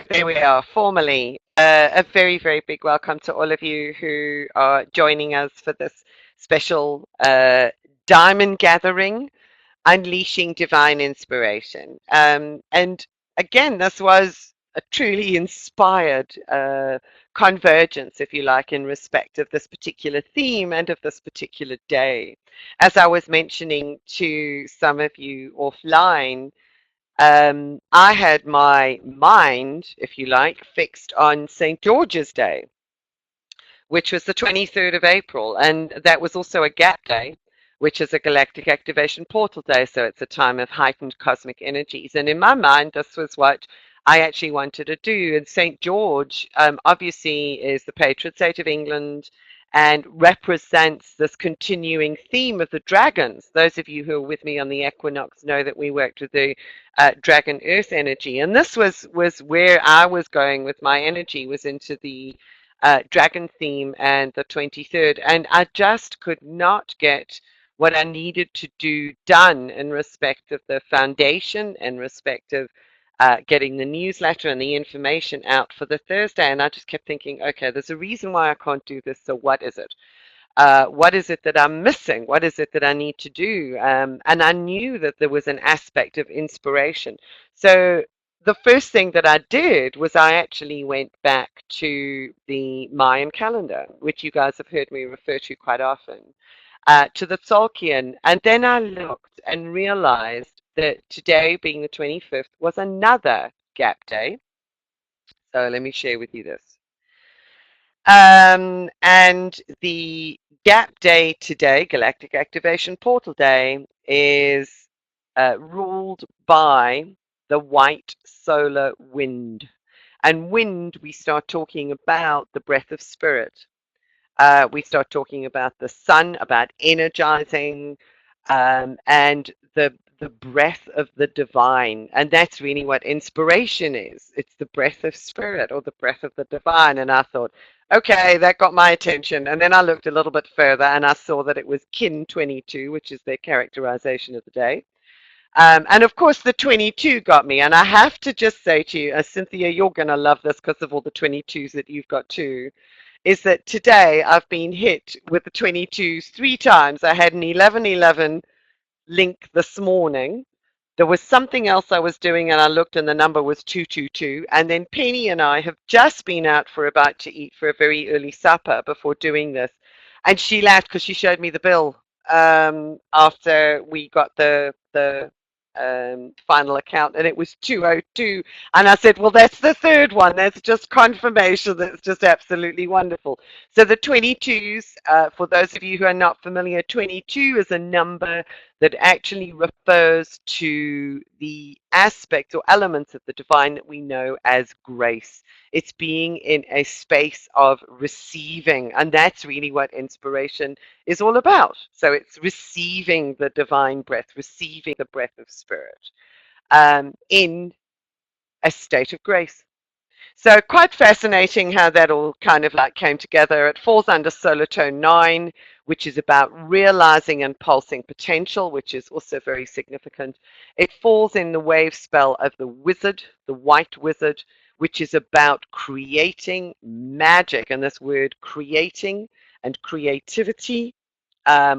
there we are, formally. A very, very big welcome to all of you who are joining us for this special diamond gathering, Unleashing Divine Inspiration. And again, this was a truly inspired convergence, if you like, in respect of this particular theme and of this particular day. As I was mentioning to some of you offline, I had my mind, if you like, fixed on St. George's Day, which was the 23rd of April. And that was also a gap day, which is a galactic activation portal day. So it's a time of heightened cosmic energies. And in my mind, this was what I actually wanted to do. And St. George, obviously, is the patron saint of England and represents this continuing theme of the dragons. Those of you who are with me on the equinox know that we worked with the dragon earth energy. And this was where I was going with my energy, was into the dragon theme and the 23rd. And I just could not get what I needed to do done in respect of the foundation, in respect of getting the newsletter and the information out for the Thursday. And I just kept thinking, okay, there's a reason why I can't do this. So what is it? What is it that I'm missing? What is it that I need to do? And I knew that there was an aspect of inspiration. So the first thing that I did was I actually went back to the Mayan calendar, which you guys have heard me refer to quite often, to the Tzolk'in. And then I looked and realized that today, being the 25th, was another gap day. So let me share with you this. And the gap day today, Galactic Activation Portal Day, is ruled by the white solar wind. And wind, we start talking about the breath of spirit. We start talking about the sun, about energizing, and the breath of the divine. And that's really what inspiration is. It's the breath of spirit or the breath of the divine. And I thought, okay, that got my attention. And then I looked a little bit further and I saw that it was Kin 22, which is their characterization of the day. And of course, the 22 got me. And I have to just say to you, Cynthia, you're going to love this because of all the 22s that you've got too, is that today I've been hit with the 22s three times. I had an 1111 link this morning. There was something else I was doing and I looked and the number was 222. And then Penny and I have just been out for about to eat for a very early supper before doing this. And she laughed because she showed me the bill after we got the final account, and it was 202. And I said, well, that's the third one. That's just confirmation. That's just absolutely wonderful. So the 22s, for those of you who are not familiar, 22 is a number that actually refers to the aspects or elements of the divine that we know as grace. It's being in a space of receiving, and that's really what inspiration is all about. So it's receiving the divine breath, receiving the breath of spirit in a state of grace. So quite fascinating how that all kind of like came together. It falls under Solar Tone 9, which is about realizing and pulsing potential, which is also very significant. It falls in the wave spell of the wizard, the white wizard, which is about creating magic. And this word creating and creativity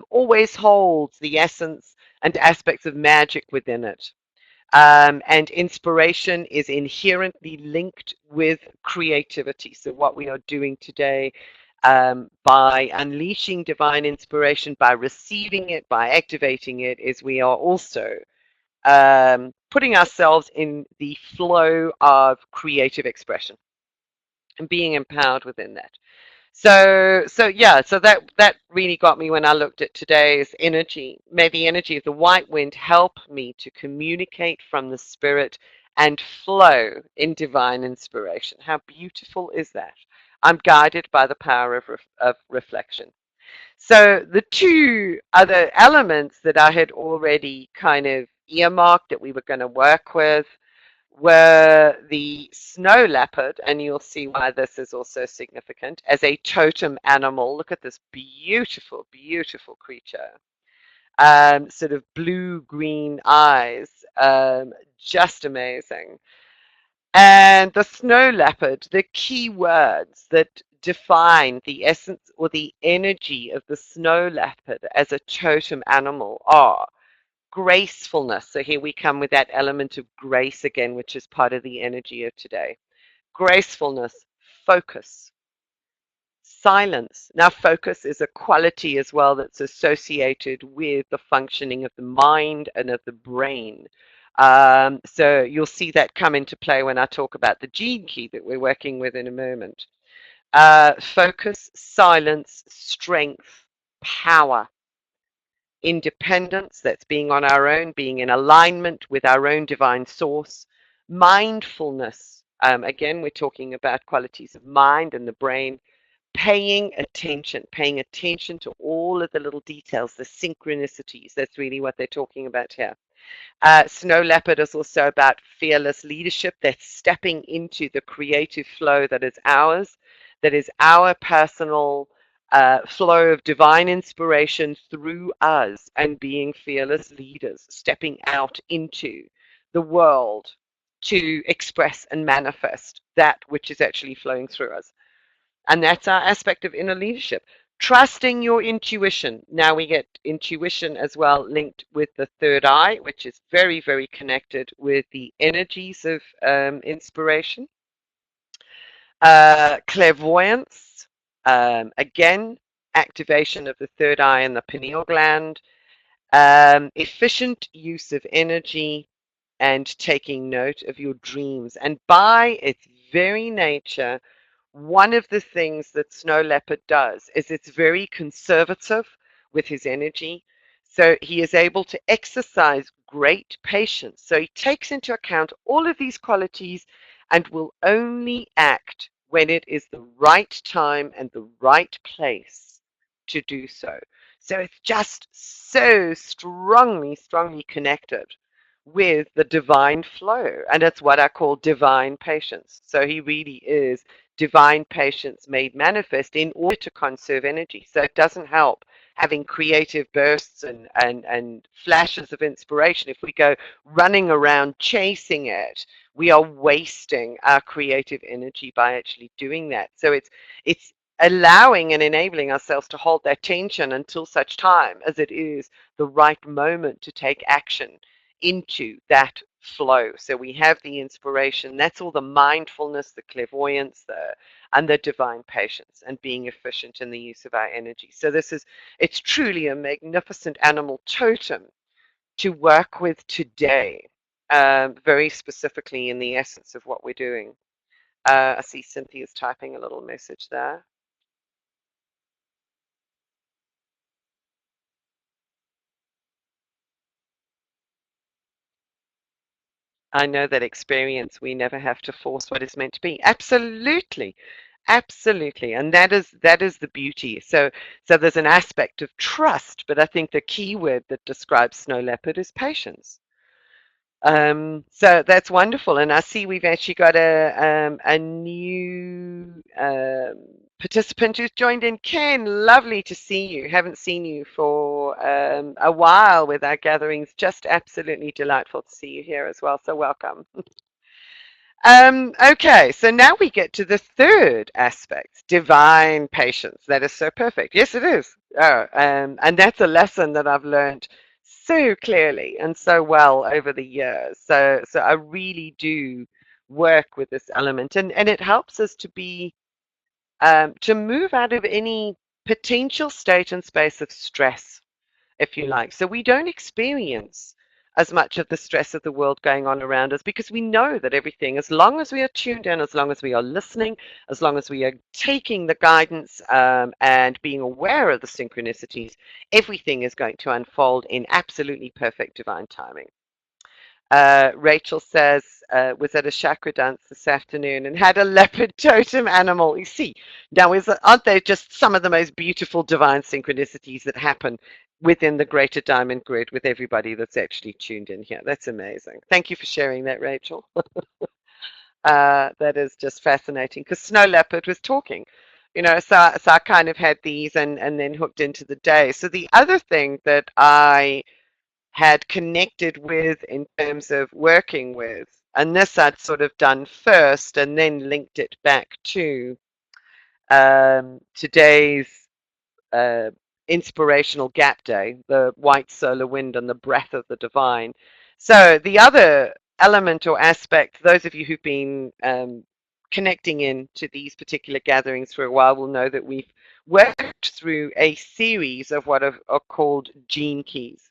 always holds the essence and aspects of magic within it. And inspiration is inherently linked with creativity. So, what we are doing today by unleashing divine inspiration, by receiving it, by activating it, is we are also putting ourselves in the flow of creative expression and being empowered within that. So yeah, so that really got me when I looked at today's energy. May the energy of the white wind help me to communicate from the spirit and flow in divine inspiration. How beautiful is that? I'm guided by the power of reflection. So the two other elements that I had already kind of earmarked that we were going to work with were the snow leopard, and you'll see why this is also significant, as a totem animal. Look at this beautiful, beautiful creature. Sort of blue-green eyes, just amazing. And the snow leopard, the key words that define the essence or the energy of the snow leopard as a totem animal are gracefulness. So here we come with that element of grace again, which is part of the energy of today. Gracefulness, focus, silence. Now, focus is a quality as well that's associated with the functioning of the mind and of the brain. So you'll see that come into play when I talk about the gene key that we're working with in a moment. Focus, silence, strength, power, independence, that's being on our own, being in alignment with our own divine source, mindfulness. Again, we're talking about qualities of mind and the brain, paying attention to all of the little details, the synchronicities. That's really what they're talking about here. Snow Leopard is also about fearless leadership. That's stepping into the creative flow that is our personal flow of divine inspiration through us and being fearless leaders, stepping out into the world to express and manifest that which is actually flowing through us. And that's our aspect of inner leadership. Trusting your intuition. Now we get intuition as well linked with the third eye, which is very, very connected with the energies of inspiration. Clairvoyance. Again, activation of the third eye and the pineal gland. Efficient use of energy and taking note of your dreams. And by its very nature, one of the things that Snow Leopard does is it's very conservative with his energy. So he is able to exercise great patience. So he takes into account all of these qualities and will only act when it is the right time and the right place to do so. So it's just so strongly, strongly connected with the divine flow. And it's what I call divine patience. So he really is divine patience made manifest in order to conserve energy. So it doesn't help having creative bursts and flashes of inspiration. If we go running around chasing it, we are wasting our creative energy by actually doing that. So it's allowing and enabling ourselves to hold that tension until such time as it is the right moment to take action into that flow. So we have the inspiration. That's all the mindfulness, the clairvoyance, and the divine patience, and being efficient in the use of our energy. So it's truly a magnificent animal totem to work with today, very specifically in the essence of what we're doing. I see Cynthia's typing a little message there. I know that experience, we never have to force what is meant to be. Absolutely. Absolutely. And that is the beauty. So there's an aspect of trust, but I think the key word that describes snow leopard is patience. So that's wonderful. And I see we've actually got a new participant who's joined in. Ken, lovely to see you. Haven't seen you for a while with our gatherings. Just absolutely delightful to see you here as well. So welcome. Okay, so now we get to the third aspect, divine patience. That is so perfect. Yes, it is. And that's a lesson that I've learned so clearly and so well over the years. So I really do work with this element, and it helps us to move out of any potential state and space of stress, if you like. So we don't experience as much of the stress of the world going on around us because we know that everything, as long as we are tuned in, as long as we are listening, as long as we are taking the guidance and being aware of the synchronicities, everything is going to unfold in absolutely perfect divine timing. Rachel says, was at a chakra dance this afternoon and had a leopard totem animal. You see, now aren't they just some of the most beautiful divine synchronicities that happen within the greater diamond grid with everybody that's actually tuned in here? That's amazing. Thank you for sharing that, Rachel. That is just fascinating because Snow Leopard was talking. So I kind of had these and then hooked into the day. So the other thing that I had connected with in terms of working with And this I'd sort of done first and then linked it back to today's uh, inspirational gap day, the white solar wind and the breath of the divine. So the other element or aspect, those of you who've been connecting in to these particular gatherings for a while will know that we've worked through a series of what are called gene keys.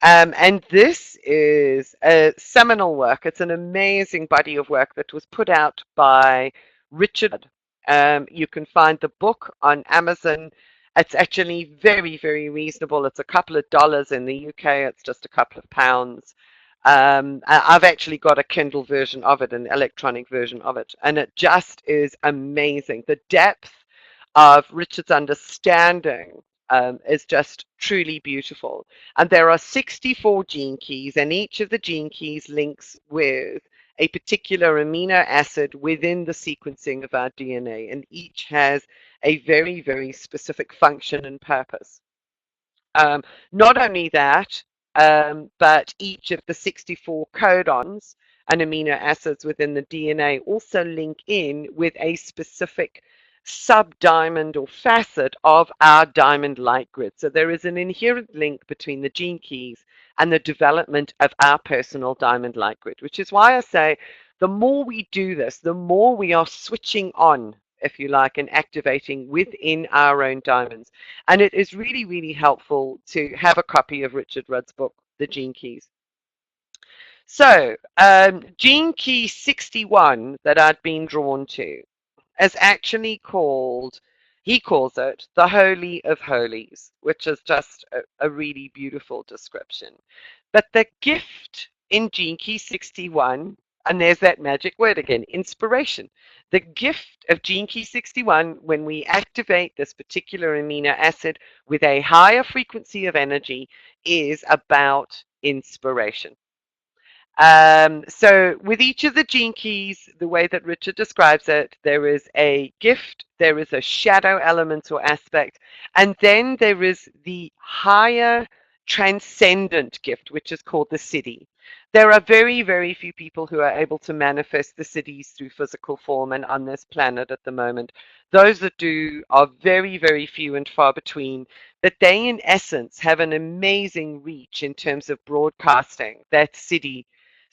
And this is a seminal work. It's an amazing body of work that was put out by Richard. You can find the book on Amazon. It's actually very, very reasonable. It's a couple of dollars in the UK. It's just a couple of pounds. I've actually got a Kindle version of it, an electronic version of it, and it just is amazing. The depth of Richard's understanding is just truly beautiful. And there are 64 gene keys, and each of the gene keys links with a particular amino acid within the sequencing of our DNA, and each has a very, very specific function and purpose. Not only that, but each of the 64 codons and amino acids within the DNA also link in with a specific subdiamond or facet of our diamond light grid. So there is an inherent link between the gene keys and the development of our personal diamond light grid, which is why I say the more we do this, the more we are switching on, if you like, and activating within our own diamonds. And it is really, really helpful to have a copy of Richard Rudd's book, The Gene Keys. So, Gene Key 61 that I'd been drawn to is actually called, he calls it the Holy of Holies, which is just a really beautiful description. But the gift in Gene Key 61, and there's that magic word again, inspiration. The gift of Gene Key 61, when we activate this particular amino acid with a higher frequency of energy, is about inspiration. So with each of the gene keys, the way that Richard describes it, there is a gift, there is a shadow element or aspect, and then there is the higher transcendent gift, which is called the siddhi. There are very, very few people who are able to manifest the siddhis through physical form and on this planet at the moment. Those that do are very, very few and far between, but they in essence have an amazing reach in terms of broadcasting that siddhi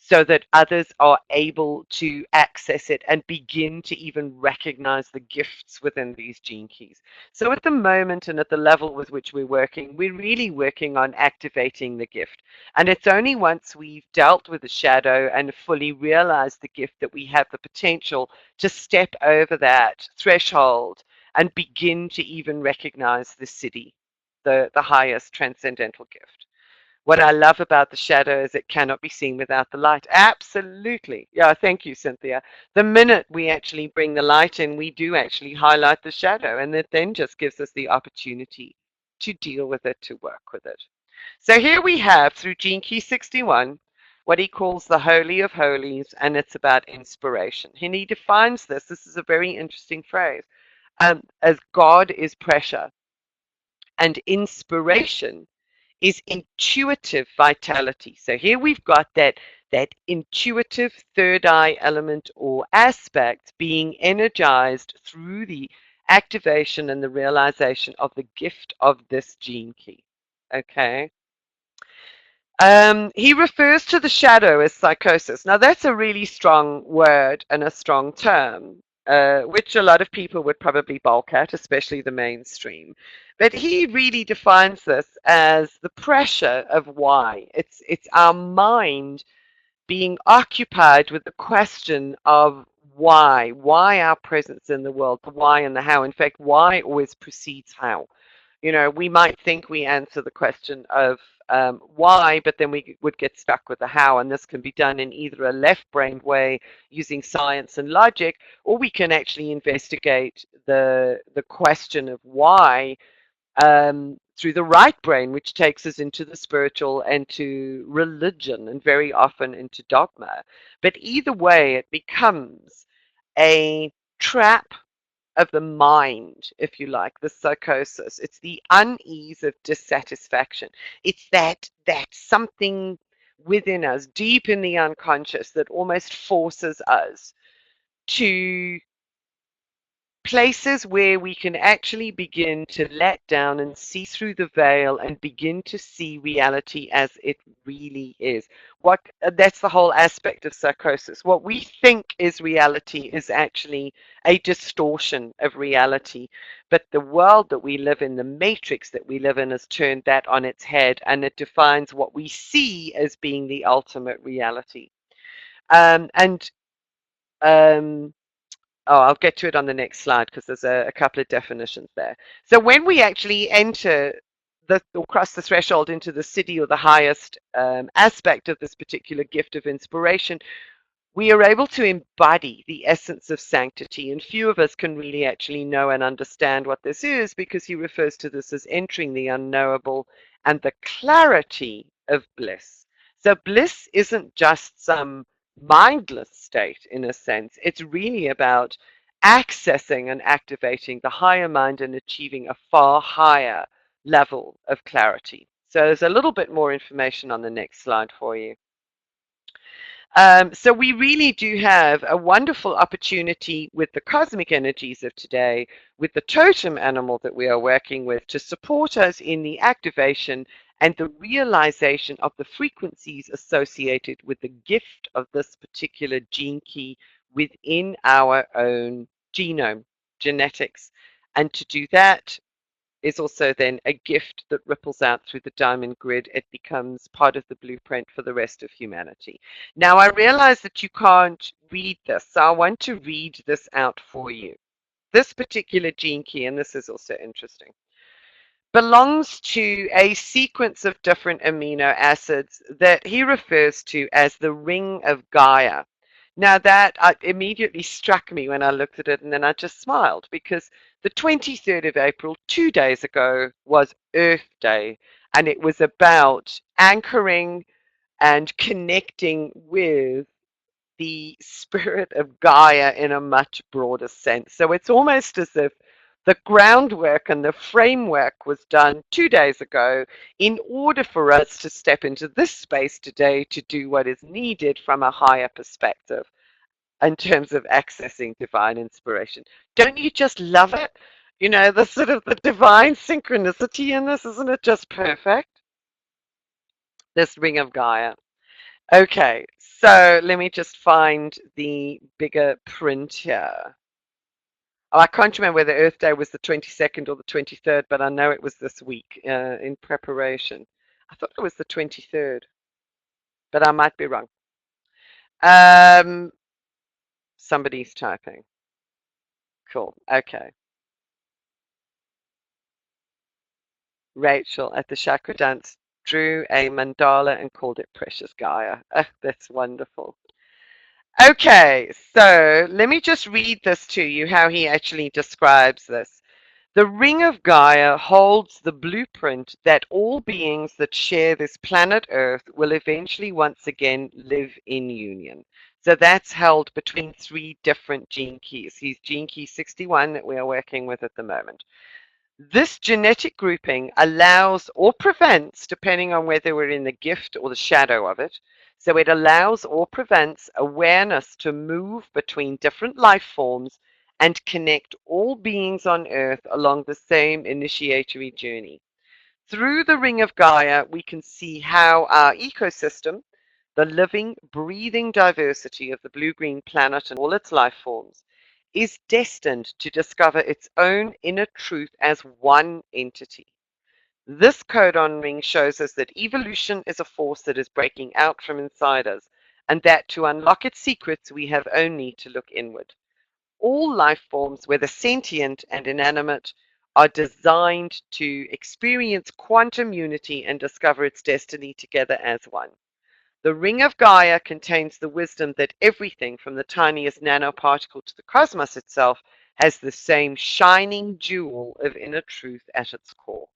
so that others are able to access it and begin to even recognize the gifts within these gene keys. So at the moment and at the level with which we're really working on activating the gift. And it's only once we've dealt with the shadow and fully realized the gift that we have the potential to step over that threshold and begin to even recognize the siddhi, the highest transcendental gift. What I love about the shadow is it cannot be seen without the light. Absolutely. Yeah, thank you, Cynthia. The minute we actually bring the light in, we do actually highlight the shadow, and it then just gives us the opportunity to deal with it, to work with it. So here we have, through Gene Key 61, what he calls the Holy of Holies, and it's about inspiration. And he defines this is a very interesting phrase, as God is pressure, and inspiration is intuitive vitality. So here we've got that intuitive third eye element or aspect being energized through the activation and the realization of the gift of this gene key. Okay. He refers to the shadow as psychosis. Now, that's a really strong word and a strong term, which a lot of people would probably balk at, especially the mainstream. But he really defines this as the pressure of why. It's our mind being occupied with the question of why our presence in the world, the why and the how. In fact, why always precedes how. You know, we might think we answer the question of why, but then we would get stuck with the how. And this can be done in either a left brain way using science and logic, or we can actually investigate the question of why through the right brain, which takes us into the spiritual and to religion and very often into dogma. But either way, it becomes a trap of the mind, if you like, the psychosis. It's the unease of dissatisfaction. It's that something within us, deep in the unconscious, that almost forces us to places where we can actually begin to let down and see through the veil and begin to see reality as it really is. What That's the whole aspect of psychosis. What we think is reality is actually a distortion of reality. But the world that we live in, the matrix that we live in, has turned that on its head, and it defines what we see as being the ultimate reality. And Oh, I'll get to it on the next slide because there's a couple of definitions there. So when we actually enter or cross the threshold into the city or the highest aspect of this particular gift of inspiration, we are able to embody the essence of sanctity. And few of us can really actually know and understand what this is, because he refers to this as entering the unknowable and the clarity of bliss. So bliss isn't just some mindless state in a sense. It's really about accessing and activating the higher mind and achieving a far higher level of clarity. So there's a little bit more information on the next slide for you. So we really do have a wonderful opportunity with the cosmic energies of today, with the totem animal that we are working with, to support us in the activation and the realization of the frequencies associated with the gift of this particular gene key within our own genome, genetics. And to do that, is also then a gift that ripples out through the diamond grid. It becomes part of the blueprint for the rest of humanity. Now, I realize that you can't read this, so I want to read this out for you. This particular gene key, and this is also interesting, belongs to a sequence of different amino acids that he refers to as the ring of Gaia. Now, that immediately struck me when I looked at it, and then I just smiled, because the 23rd of April, 2 days ago, was Earth Day, and it was about anchoring and connecting with the spirit of Gaia in a much broader sense. So it's almost as if the groundwork and the framework was done 2 days ago in order for us to step into this space today to do what is needed from a higher perspective in terms of accessing divine inspiration. Don't you just love it? You know, the sort of the divine synchronicity in this, isn't it just perfect? This ring of Gaia. Okay, so let me just find the bigger print here. Oh, I can't remember whether Earth Day was the 22nd or the 23rd, but I know it was this week in preparation. I thought it was the 23rd, but I might be wrong. Um, Somebody's typing. Cool. Okay. Rachel at the Chakra Dance drew a mandala and called it Precious Gaia. Oh, that's wonderful. Okay, so let me just read this to you, how he actually describes this. The ring of Gaia holds the blueprint that all beings that share this planet Earth will eventually once again live in union. So that's held between three different gene keys. He's gene key 61 that we are working with at the moment. This genetic grouping allows or prevents, depending on whether we're in the gift or the shadow of it, so it allows or prevents awareness to move between different life forms and connect all beings on Earth along the same initiatory journey. Through the ring of Gaia, we can see how our ecosystem, the living, breathing diversity of the blue-green planet and all its life forms, is destined to discover its own inner truth as one entity. This codon ring shows us that evolution is a force that is breaking out from inside us, and that to unlock its secrets, we have only to look inward. All life forms, whether sentient and inanimate, are designed to experience quantum unity and discover its destiny together as one. The ring of Gaia contains the wisdom that everything from the tiniest nanoparticle to the cosmos itself has the same shining jewel of inner truth at its core.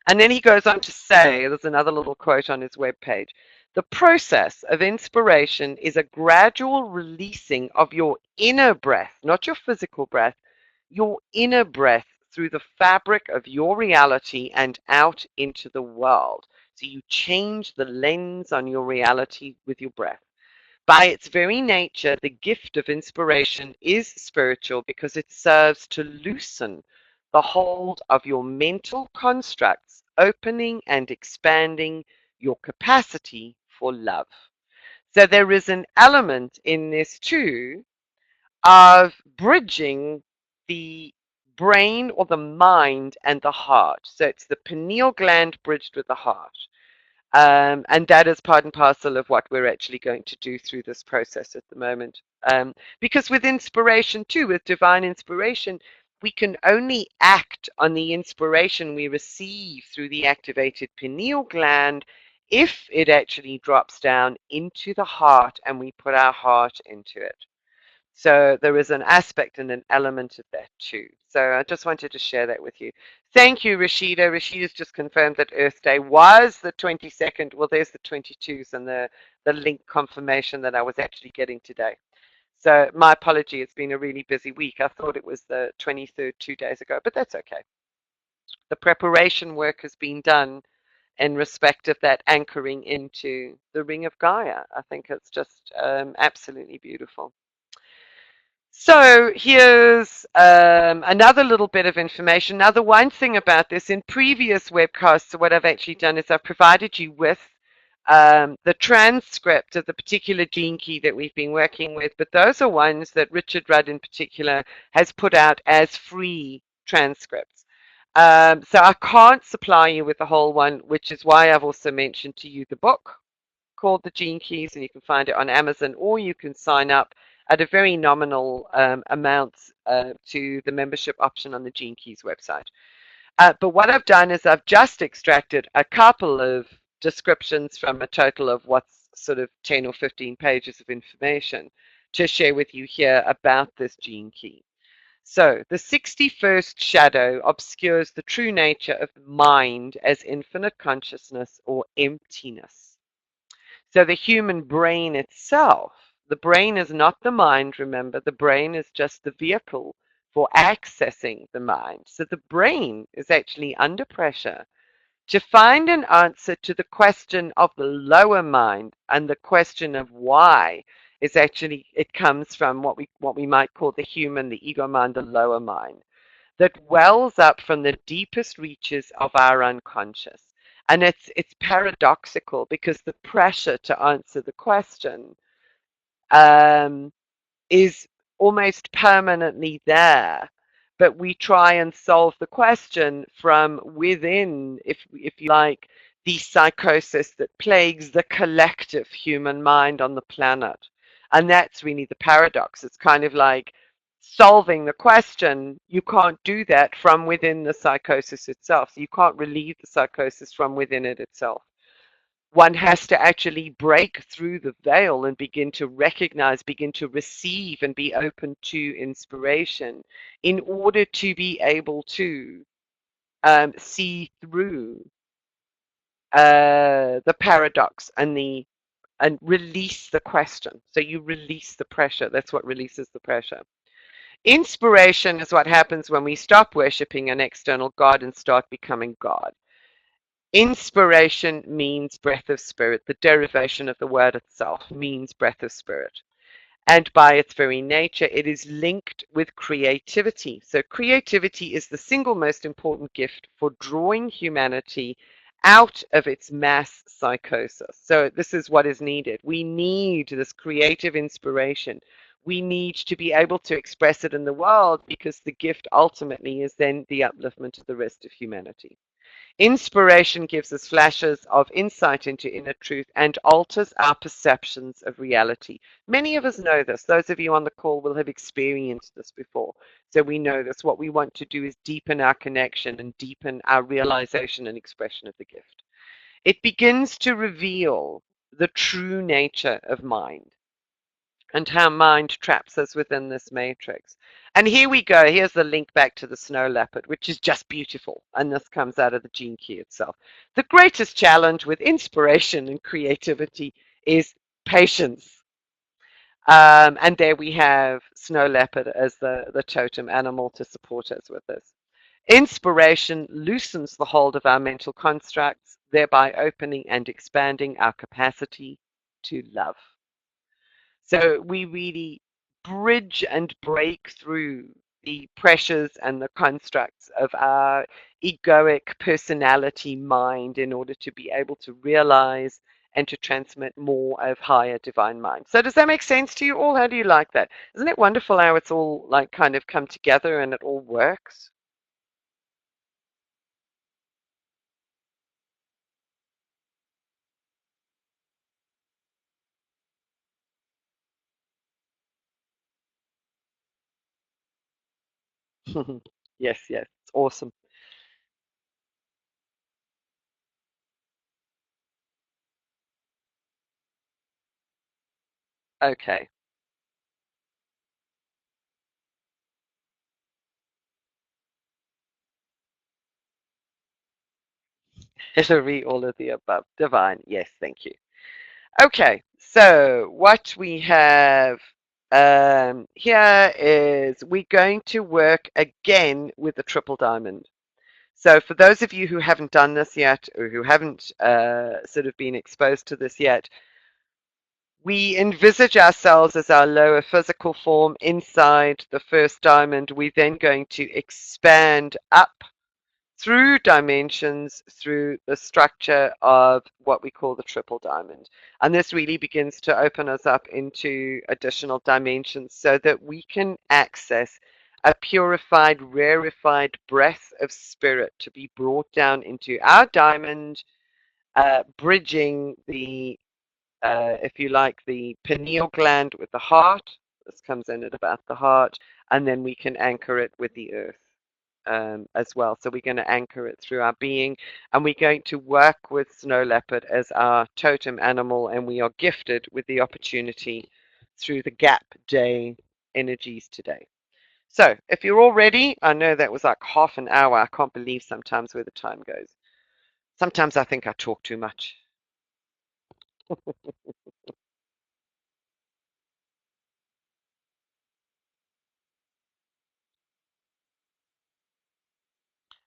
And then he goes on to say, there's another little quote on his webpage, the process of inspiration is a gradual releasing of your inner breath, not your physical breath, your inner breath through the fabric of your reality and out into the world. So you change the lens on your reality with your breath. By its very nature, the gift of inspiration is spiritual because it serves to loosen the hold of your mental constructs, opening and expanding your capacity for love. So there is an element in this too of bridging the brain or the mind and the heart. So it's the pineal gland bridged with the heart. And that is part and parcel of what we're actually going to do through this process at the moment. Because with inspiration, too, with divine inspiration, we can only act on the inspiration we receive through the activated pineal gland if it actually drops down into the heart and we put our heart into it. So there is an aspect and an element of that too. So I just wanted to share that with you. Thank you, Rashida. Rashida's just confirmed that Earth Day was the 22nd. Well, there's the 22s and the link confirmation that I was actually getting today. So my apology, it's been a really busy week. I thought it was the 23rd 2 days ago, but that's okay. The preparation work has been done in respect of that anchoring into the Ring of Gaia. I think it's just absolutely beautiful. So here's another little bit of information. Now, the one thing about this, in previous webcasts, what I've actually done is I've provided you with the transcript of the particular gene key that we've been working with, but those are ones that Richard Rudd in particular has put out as free transcripts. So I can't supply you with the whole one, which is why I've also mentioned to you the book called The Gene Keys, and you can find it on Amazon, or you can sign up at a very nominal amount to the membership option on the Gene Keys website. But what I've done is I've just extracted a couple of descriptions from a total of what's sort of 10 or 15 pages of information to share with you here about this gene key. So, the 61st shadow obscures the true nature of mind as infinite consciousness or emptiness. So the human brain itself, the brain is not the mind, remember, the brain is just the vehicle for accessing the mind. So the brain is actually under pressure to find an answer to the question of the lower mind, and the question of why is actually, it comes from what we might call the human, the ego mind, the lower mind, that wells up from the deepest reaches of our unconscious. And it's paradoxical because the pressure to answer the question um, is almost permanently there, but we try and solve the question from within, if you like, the psychosis that plagues the collective human mind on the planet. And that's really the paradox. It's kind of like solving the question. You can't do that from within the psychosis itself. So you can't relieve the psychosis from within it itself. One has to actually break through the veil and begin to recognize, begin to receive, and be open to inspiration in order to be able to see through the paradox and release the question. So you release the pressure. That's what releases the pressure. Inspiration is what happens when we stop worshiping an external God and start becoming God. Inspiration means breath of spirit. The derivation of the word itself means breath of spirit. And by its very nature, it is linked with creativity. So creativity is the single most important gift for drawing humanity out of its mass psychosis. So this is what is needed. We need this creative inspiration. We need to be able to express it in the world, because the gift ultimately is then the upliftment of the rest of humanity. Inspiration gives us flashes of insight into inner truth and alters our perceptions of reality. Many of us know this. Those of you on the call will have experienced this before. So we know this. What we want to do is deepen our connection and deepen our realization and expression of the gift. It begins to reveal the true nature of mind and how mind traps us within this matrix. And here we go. Here's the link back to the snow leopard, which is just beautiful. And this comes out of the gene key itself. The greatest challenge with inspiration and creativity is patience. And there we have snow leopard as the totem animal to support us with this. Inspiration loosens the hold of our mental constructs, thereby opening and expanding our capacity to love. So we really bridge and break through the pressures and the constructs of our egoic personality mind in order to be able to realize and to transmit more of higher divine mind. So does that make sense to you all? How do you like that? Isn't it wonderful how it's all like kind of come together and it all works? Yes, yes, it's awesome. Okay. Hillary, all of the above. Divine. Yes, thank you. Okay, so what we have here is we're going to work again with the triple diamond. So for those of you who haven't done this yet or who haven't sort of been exposed to this yet, we envisage ourselves as our lower physical form inside the first diamond. We're then going to expand up through dimensions through the structure of what we call the triple diamond. And this really begins to open us up into additional dimensions so that we can access a purified, rarefied breath of spirit to be brought down into our diamond, bridging the if you like, the pineal gland with the heart. This comes in at about the heart, and then we can anchor it with the earth as well. So we're going to anchor it through our being, and we're going to work with snow leopard as our totem animal, and we are gifted with the opportunity through the gap day energies today. So if you're all ready, I know that was like half an hour. I can't believe sometimes where the time goes. Sometimes I think I talk too much.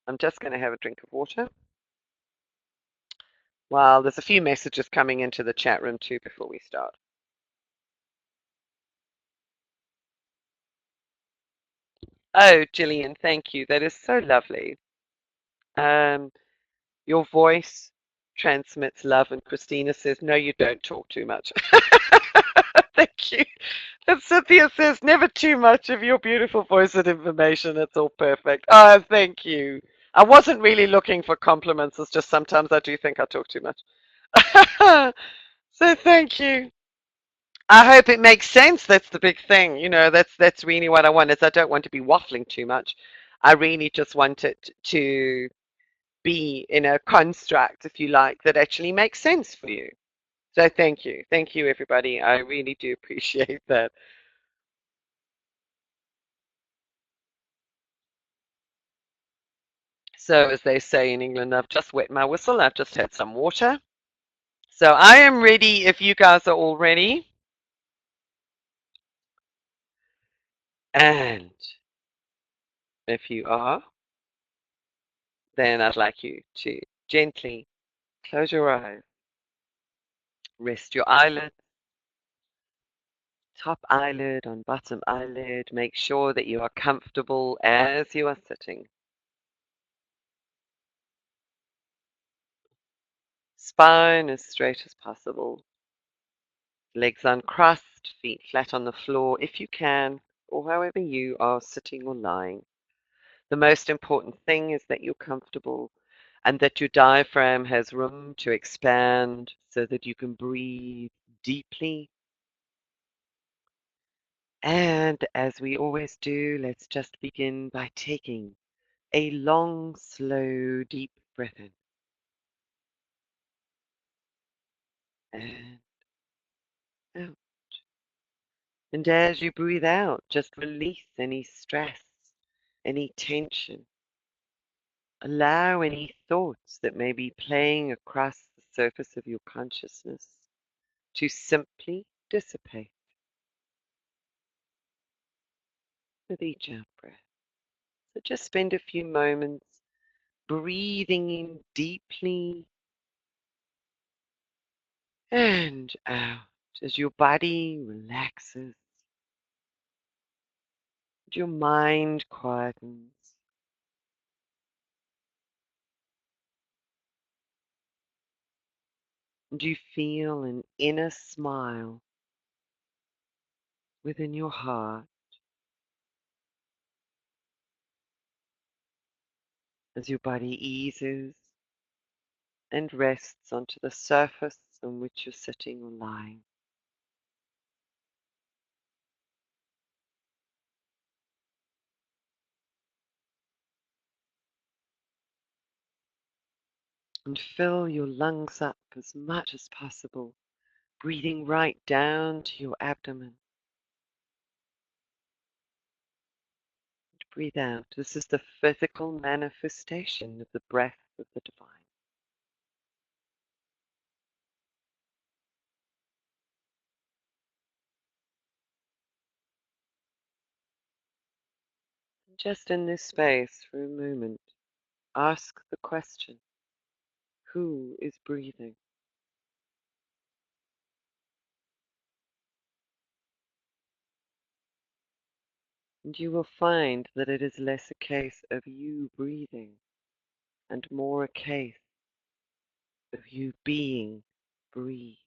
I'm just going to have a drink of water. Well, there's a few messages coming into the chat room too before we start. Oh, Gillian, thank you. That is so lovely. Um, your voice transmits love, and Christina says, no, you don't talk too much. Thank you. And Cynthia says, never too much of your beautiful voice and information. It's all perfect. Oh, thank you. I wasn't really looking for compliments. It's just sometimes I do think I talk too much. So thank you. I hope it makes sense. That's the big thing. That's really what I want is I don't want to be waffling too much. I really just want it to be in a construct, if you like, that actually makes sense for you. So thank you. Thank you, everybody. I really do appreciate that. So as they say in England, I've just wet my whistle. I've just had some water. So I am ready if you guys are all ready. And if you are, then I'd like you to gently close your eyes, rest your eyelids, top eyelid on bottom eyelid. Make sure that you are comfortable as you are sitting. Spine as straight as possible. Legs uncrossed, feet flat on the floor if you can, or however you are sitting or lying. The most important thing is that you're comfortable and that your diaphragm has room to expand so that you can breathe deeply. And as we always do, let's just begin by taking a long, slow, deep breath in and out. And as you breathe out, just release any stress, any tension. Allow any thoughts that may be playing across the surface of your consciousness to simply dissipate with each out breath. So just spend a few moments breathing in deeply and out as your body relaxes, your mind quietens, and you feel an inner smile within your heart as your body eases and rests onto the surface on which you're sitting or lying. And fill your lungs up as much as possible, breathing right down to your abdomen. Breathe out. This is the physical manifestation of the breath of the divine. Just in this space for a moment, ask the question, who is breathing? And you will find that it is less a case of you breathing and more a case of you being breathed.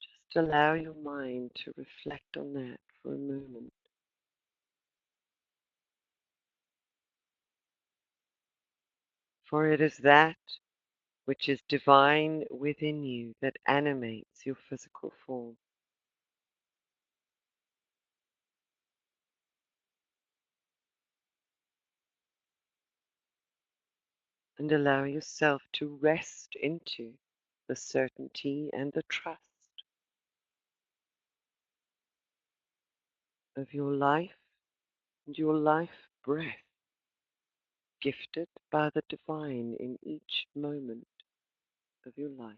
Just allow your mind to reflect on that for a moment. For it is that which is divine within you that animates your physical form. And allow yourself to rest into the certainty and the trust of your life and your life breath, gifted by the divine in each moment of your life.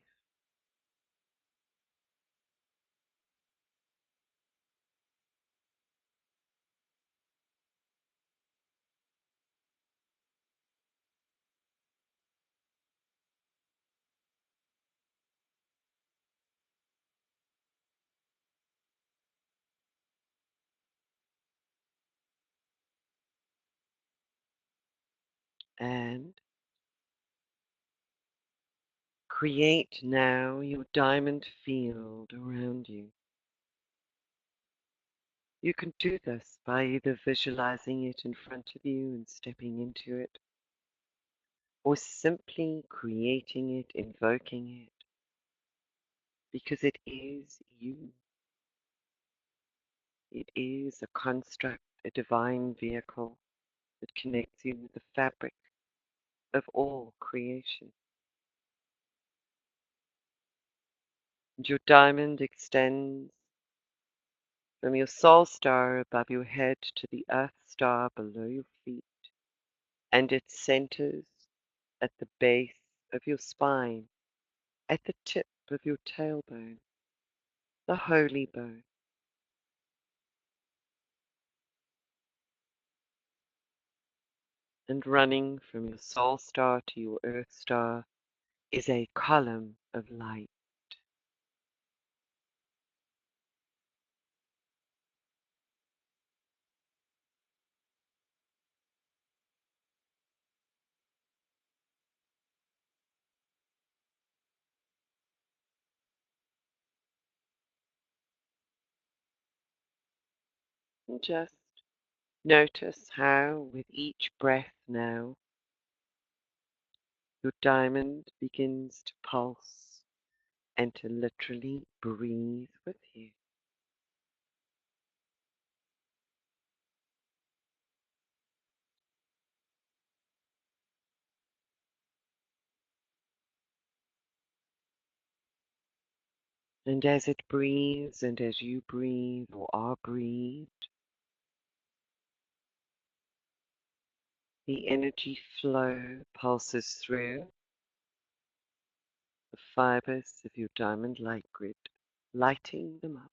And create now your diamond field around you. You can do this by either visualizing it in front of you and stepping into it, or simply creating it, invoking it, because it is you. It is a construct, a divine vehicle that connects you with the fabric of all creation. And your diamond extends from your soul star above your head to the earth star below your feet, and it centers at the base of your spine, at the tip of your tailbone, the holy bone. And running from your soul star to your earth star is a column of light. And just notice how, with each breath now, your diamond begins to pulse and to literally breathe with you. And as it breathes and as you breathe or are breathed, the energy flow pulses through the fibers of your diamond light grid, lighting them up.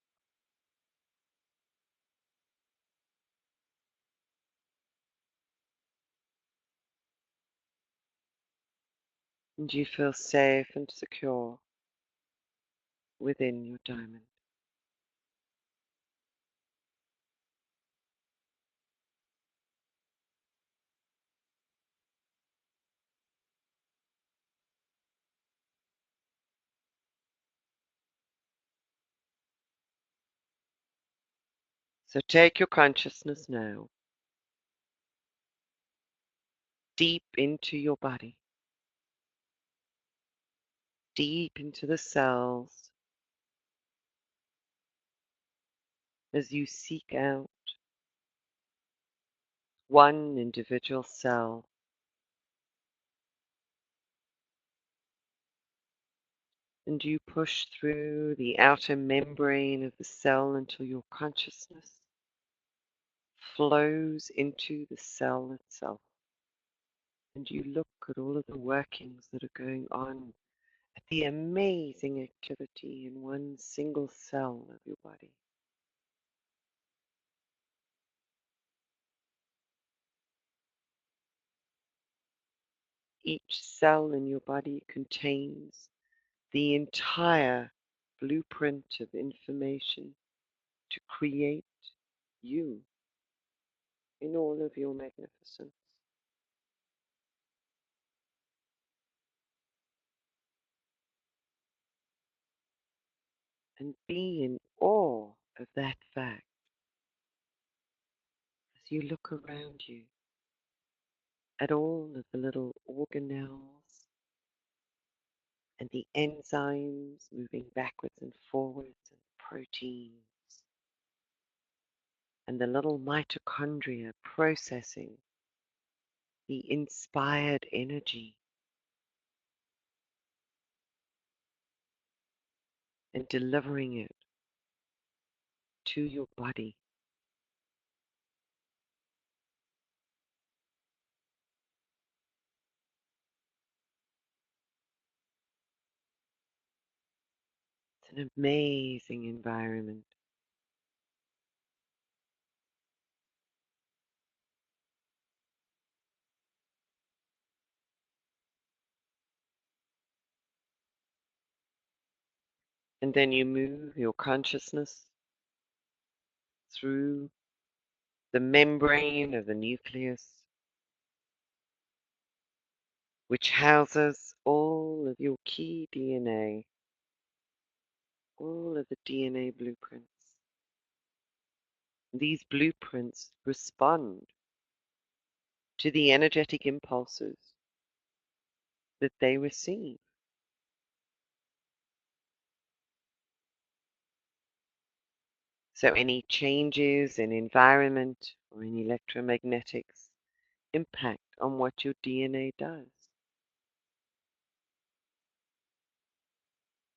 And you feel safe and secure within your diamond. So take your consciousness now deep into your body, deep into the cells as you seek out one individual cell, and you push through the outer membrane of the cell until your consciousness flows into the cell itself. And you look at all of the workings that are going on, at the amazing activity in one single cell of your body. Each cell in your body contains the entire blueprint of information to create you in all of your magnificence. And be in awe of that fact as you look around you at all of the little organelles and the enzymes moving backwards and forwards, and proteins, and the little mitochondria processing the inspired energy and delivering it to your body. It's an amazing environment. And then you move your consciousness through the membrane of the nucleus, which houses all of your key DNA, all of the DNA blueprints. These blueprints respond to the energetic impulses that they receive. So any changes in environment or in electromagnetics impact on what your DNA does.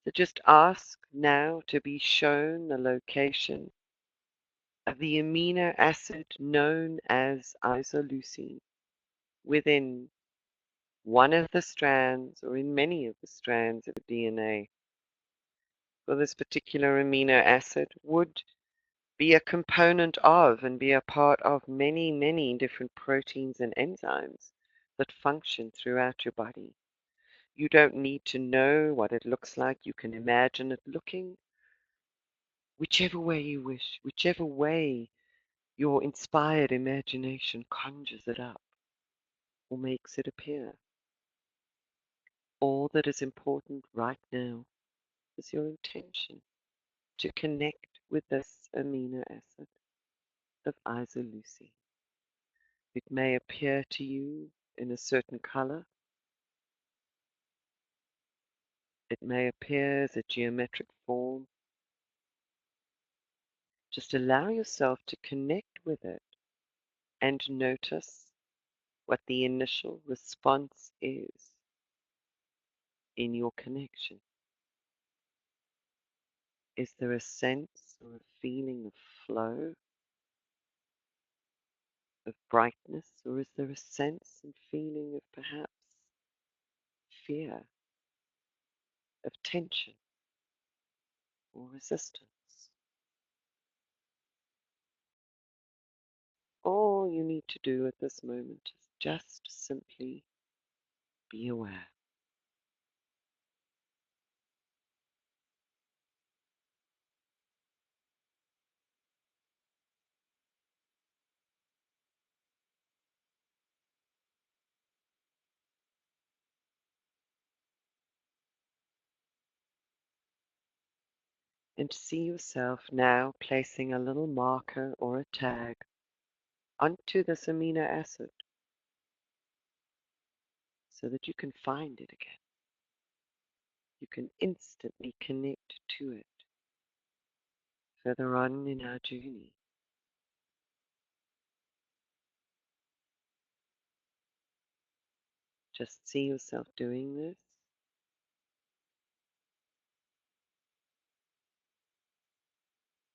So just ask now to be shown the location of the amino acid known as isoleucine within one of the strands or in many of the strands of DNA. For this particular amino acid would be a component of and be a part of many, many different proteins and enzymes that function throughout your body. You don't need to know what it looks like. You can imagine it looking whichever way you wish, whichever way your inspired imagination conjures it up or makes it appear. All that is important right now is your intention to connect with this amino acid of isoleucine. It may appear to you in a certain color. It may appear as a geometric form. Just allow yourself to connect with it and notice what the initial response is in your connection. Is there a sense or a feeling of flow, of brightness, or is there a sense and feeling of perhaps fear, of tension or resistance? All you need to do at this moment is just simply be aware. And see yourself now placing a little marker or a tag onto this amino acid so that you can find it again. You can instantly connect to it further on in our journey. Just see yourself doing this.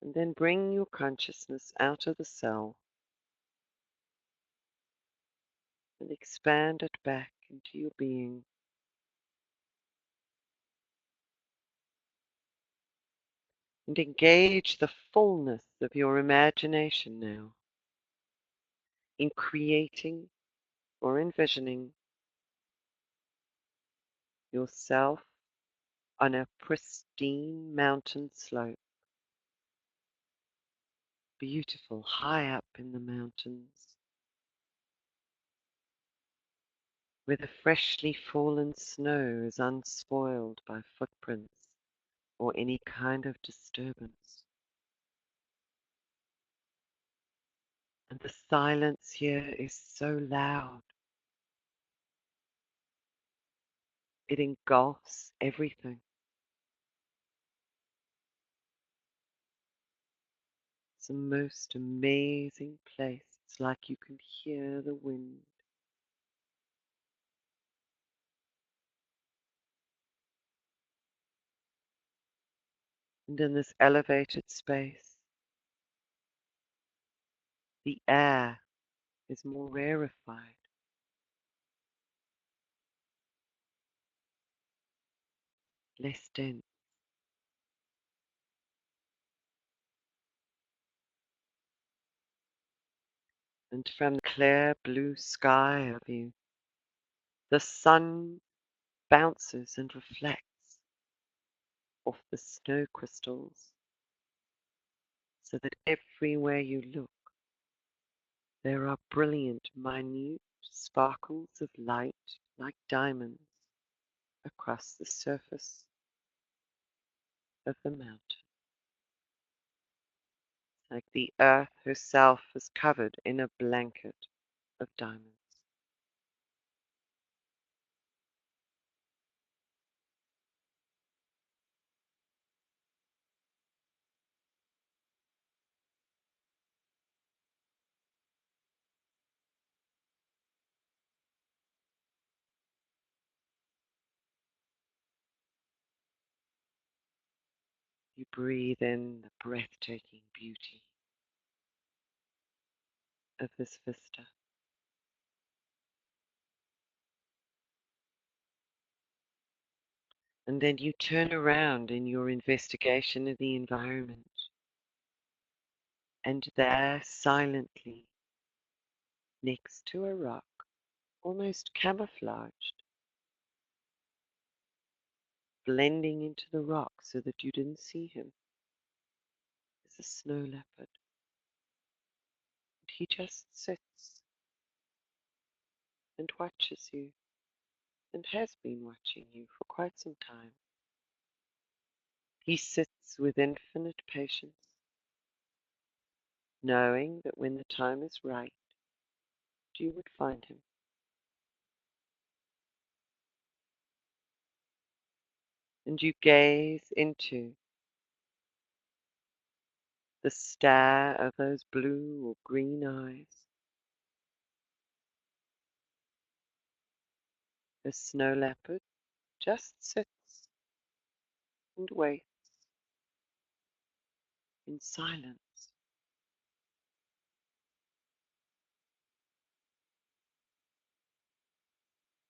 And then bring your consciousness out of the cell and expand it back into your being. And engage the fullness of your imagination now in creating or envisioning yourself on a pristine mountain slope, beautiful high up in the mountains, where the freshly fallen snow is unspoiled by footprints or any kind of disturbance. And the silence here is so loud, it engulfs everything. It's the most amazing place. It's like you can hear the wind. And in this elevated space, the air is more rarefied, less dense. And from the clear blue sky of you, the sun bounces and reflects off the snow crystals, so that everywhere you look, there are brilliant, minute sparkles of light like diamonds across the surface of the mountain. Like the earth herself is covered in a blanket of diamonds. You breathe in the breathtaking beauty of this vista. And then you turn around in your investigation of the environment, and there silently, next to a rock, almost camouflaged, blending into the rock so that you didn't see him, is a snow leopard. And he just sits and watches you, and has been watching you for quite some time. He sits with infinite patience, knowing that when the time is right, you would find him. And you gaze into the stare of those blue or green eyes. The snow leopard just sits and waits in silence.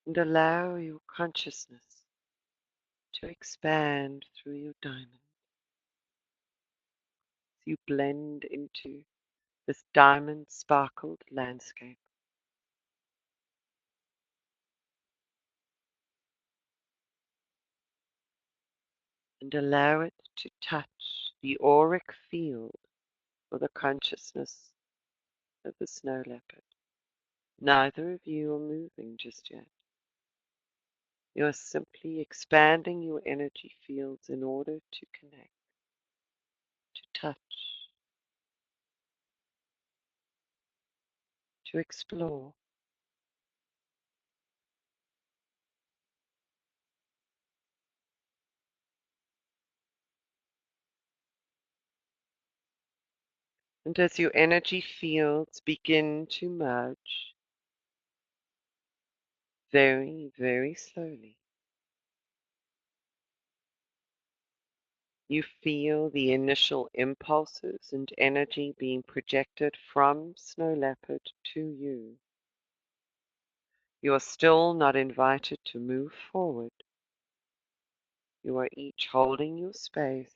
And allow your consciousness to expand through your diamond as you blend into this diamond sparkled landscape. And allow it to touch the auric field or the consciousness of the snow leopard. Neither of you are moving just yet. You are simply expanding your energy fields in order to connect. touch, to explore. And as your energy fields begin to merge, very, very slowly, you feel the initial impulses and energy being projected from Snow Leopard to you. You are still not invited to move forward. You are each holding your space,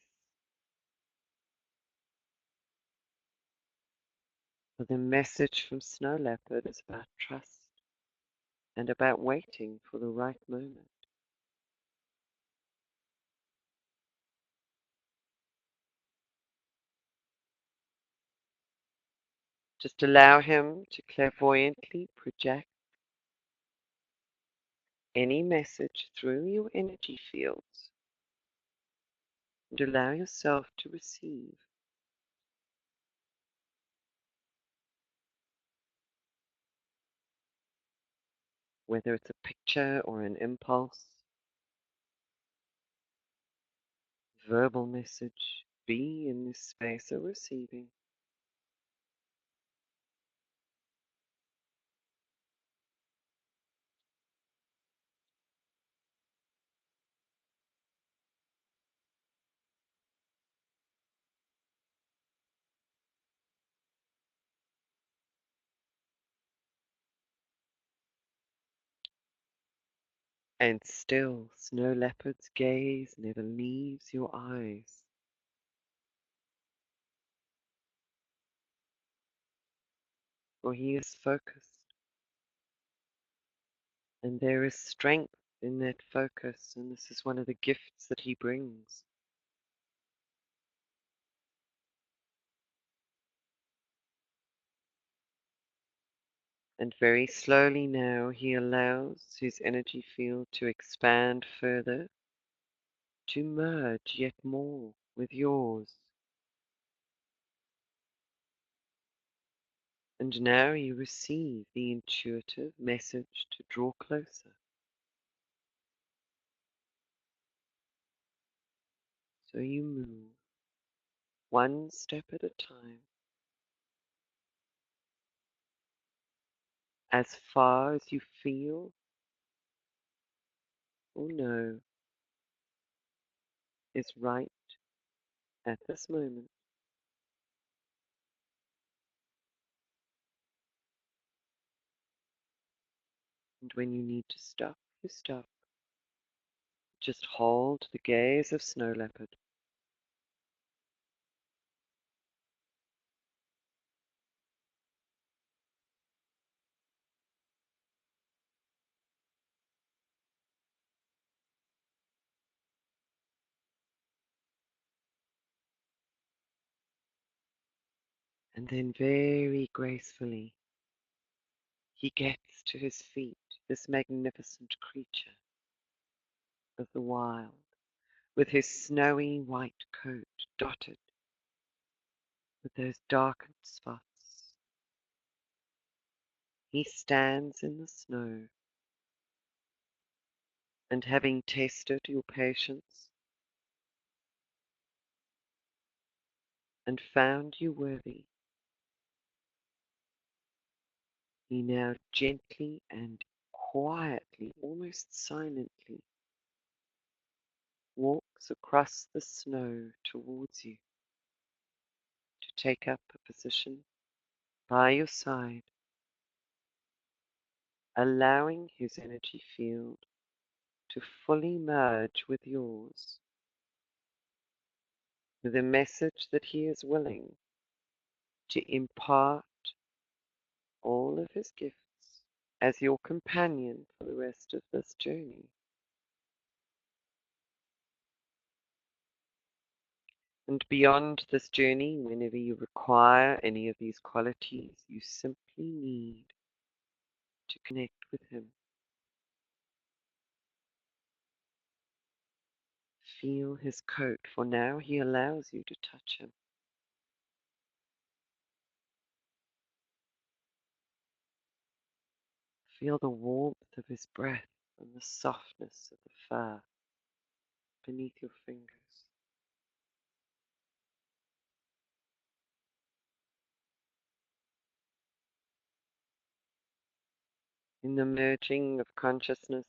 for the message from Snow Leopard is about trust and about waiting for the right moment. Just allow him to clairvoyantly project any message through your energy fields and allow yourself to receive. Whether it's a picture or an impulse, verbal message, be in this space of receiving. And still, Snow Leopard's gaze never leaves your eyes. For he is focused, and there is strength in that focus, and this is one of the gifts that he brings. And very slowly now he allows his energy field to expand further, to merge yet more with yours. And now you receive the intuitive message to draw closer. So you move one step at a time, as far as you feel or know is right at this moment. And when you need to stop, you stop. Just hold the gaze of Snow Leopard. And then very gracefully he gets to his feet, this magnificent creature of the wild, with his snowy white coat dotted with those darkened spots. He stands in the snow, and having tasted your patience and found you worthy, he now gently and quietly, almost silently, walks across the snow towards you to take up a position by your side, allowing his energy field to fully merge with yours, with a message that he is willing to impart all of his gifts as your companion for the rest of this journey. And beyond this journey, whenever you require any of these qualities, you simply need to connect with him. Feel his coat, for now he allows you to touch him. Feel the warmth of his breath and the softness of the fur beneath your fingers. In the merging of consciousness,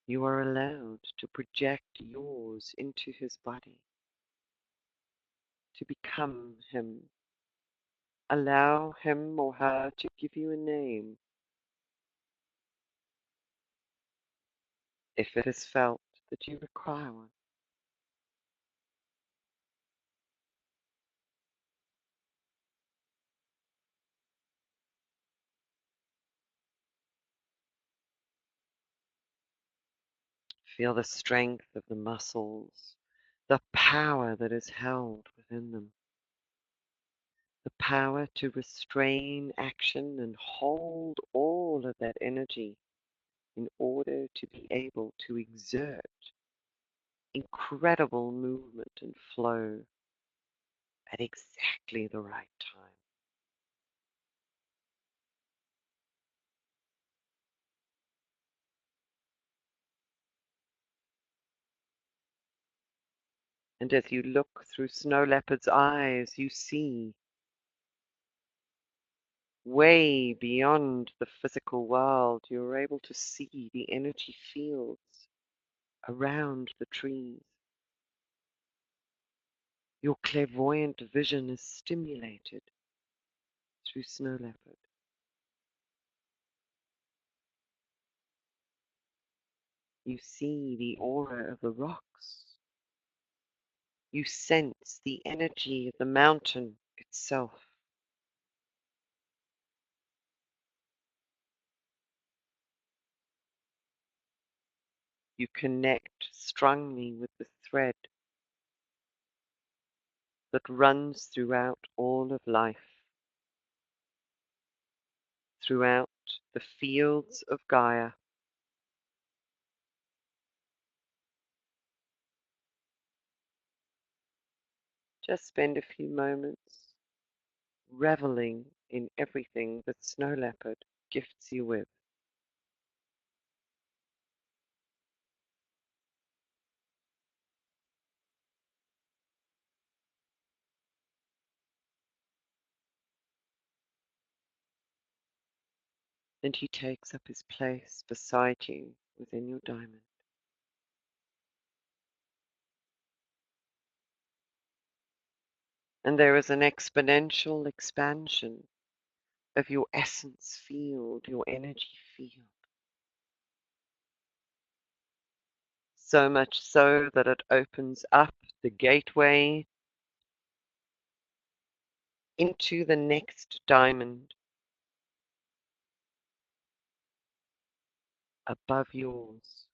you are allowed to project yours into his body, to become him. Allow him or her to give you a name if it is felt that you require one. Feel the strength of the muscles, the power that is held within them, the power to restrain action and hold all of that energy in order to be able to exert incredible movement and flow at exactly the right time. And as you look through Snow Leopard's eyes, you see way beyond the physical world. You're able to see the energy fields around the trees. Your clairvoyant vision is stimulated through Snow Leopard. You see the aura of the rocks. You sense the energy of the mountain itself. You connect strongly with the thread that runs throughout all of life, throughout the fields of Gaia. Just spend a few moments reveling in everything that Snow Leopard gifts you with. And he takes up his place beside you within your diamond. And there is an exponential expansion of your essence field, your energy field. So much so that it opens up the gateway into the next diamond above yours,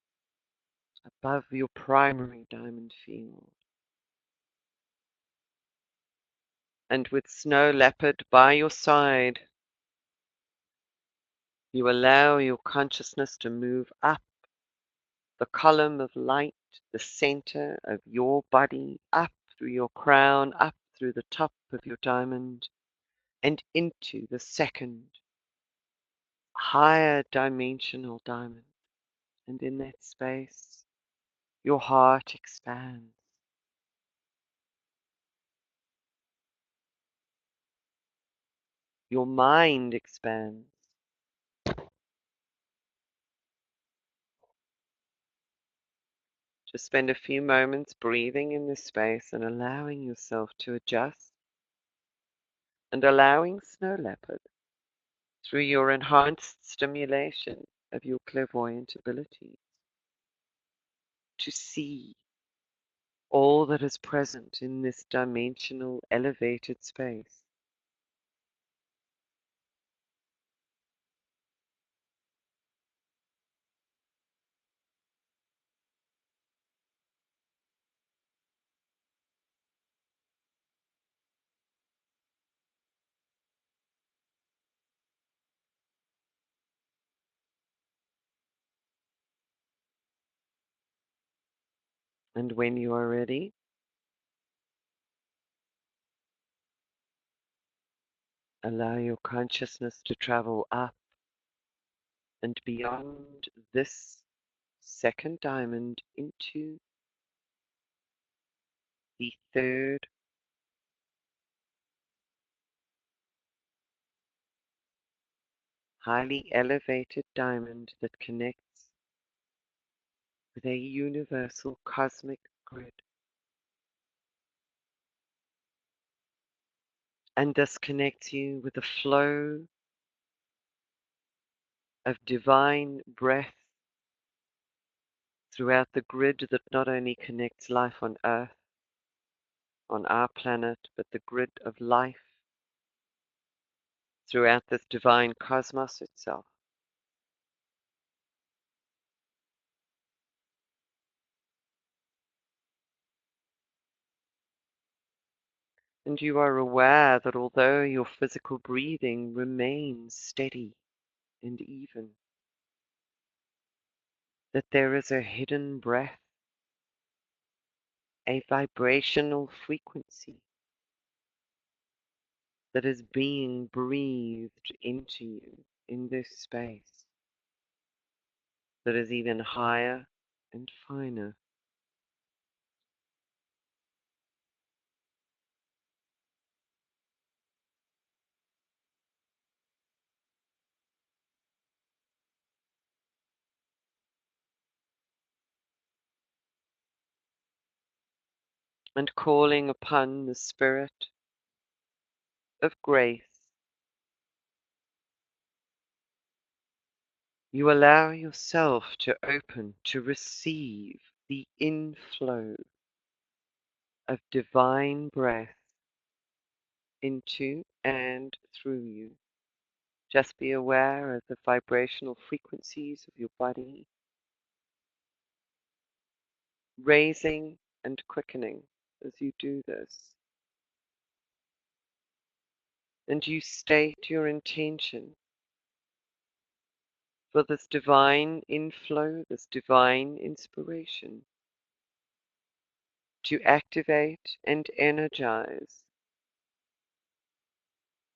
above your primary diamond field. And with Snow Leopard by your side, you allow your consciousness to move up the column of light, the center of your body, up through your crown, up through the top of your diamond, and into the second, higher dimensional diamond. And in that space, your heart expands. Your mind expands. Just spend a few moments breathing in this space and allowing yourself to adjust and allowing Snow Leopard through your enhanced stimulation of your clairvoyant abilities to see all that is present in this dimensional elevated space. And when you are ready, allow your consciousness to travel up and beyond this second diamond into the third, highly elevated diamond that connects with a universal cosmic grid. And this connects you with a flow of divine breath throughout the grid that not only connects life on Earth, on our planet, but the grid of life throughout this divine cosmos itself. And you are aware that although your physical breathing remains steady and even, that there is a hidden breath, a vibrational frequency that is being breathed into you in this space that is even higher and finer. And calling upon the Spirit of grace, you allow yourself to open to receive the inflow of divine breath into and through you. Just be aware of the vibrational frequencies of your body raising and quickening as you do this. And you state your intention for this divine inflow, this divine inspiration to activate and energize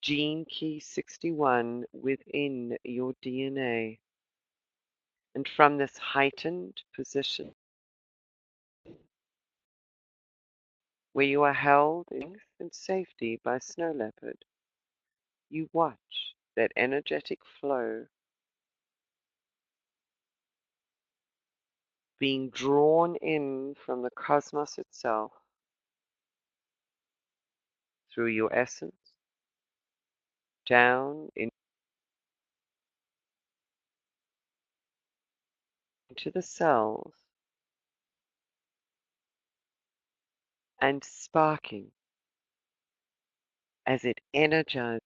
Gene Key 61 within your DNA. And from this heightened position, where you are held in and safety by Snow Leopard, you watch that energetic flow being drawn in from the cosmos itself through your essence down into the cells and sparking as it energizes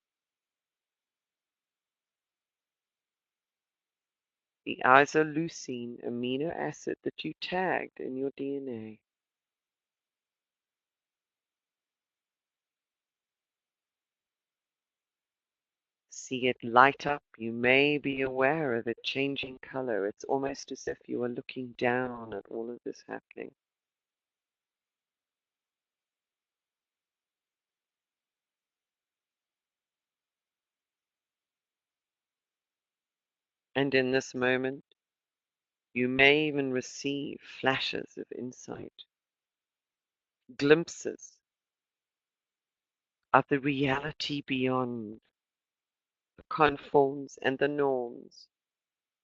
the isoleucine amino acid that you tagged in your DNA. See it light up. You may be aware of it changing color. It's almost as if you are looking down at all of this happening. And in this moment, you may even receive flashes of insight, glimpses of the reality beyond the conforms and the norms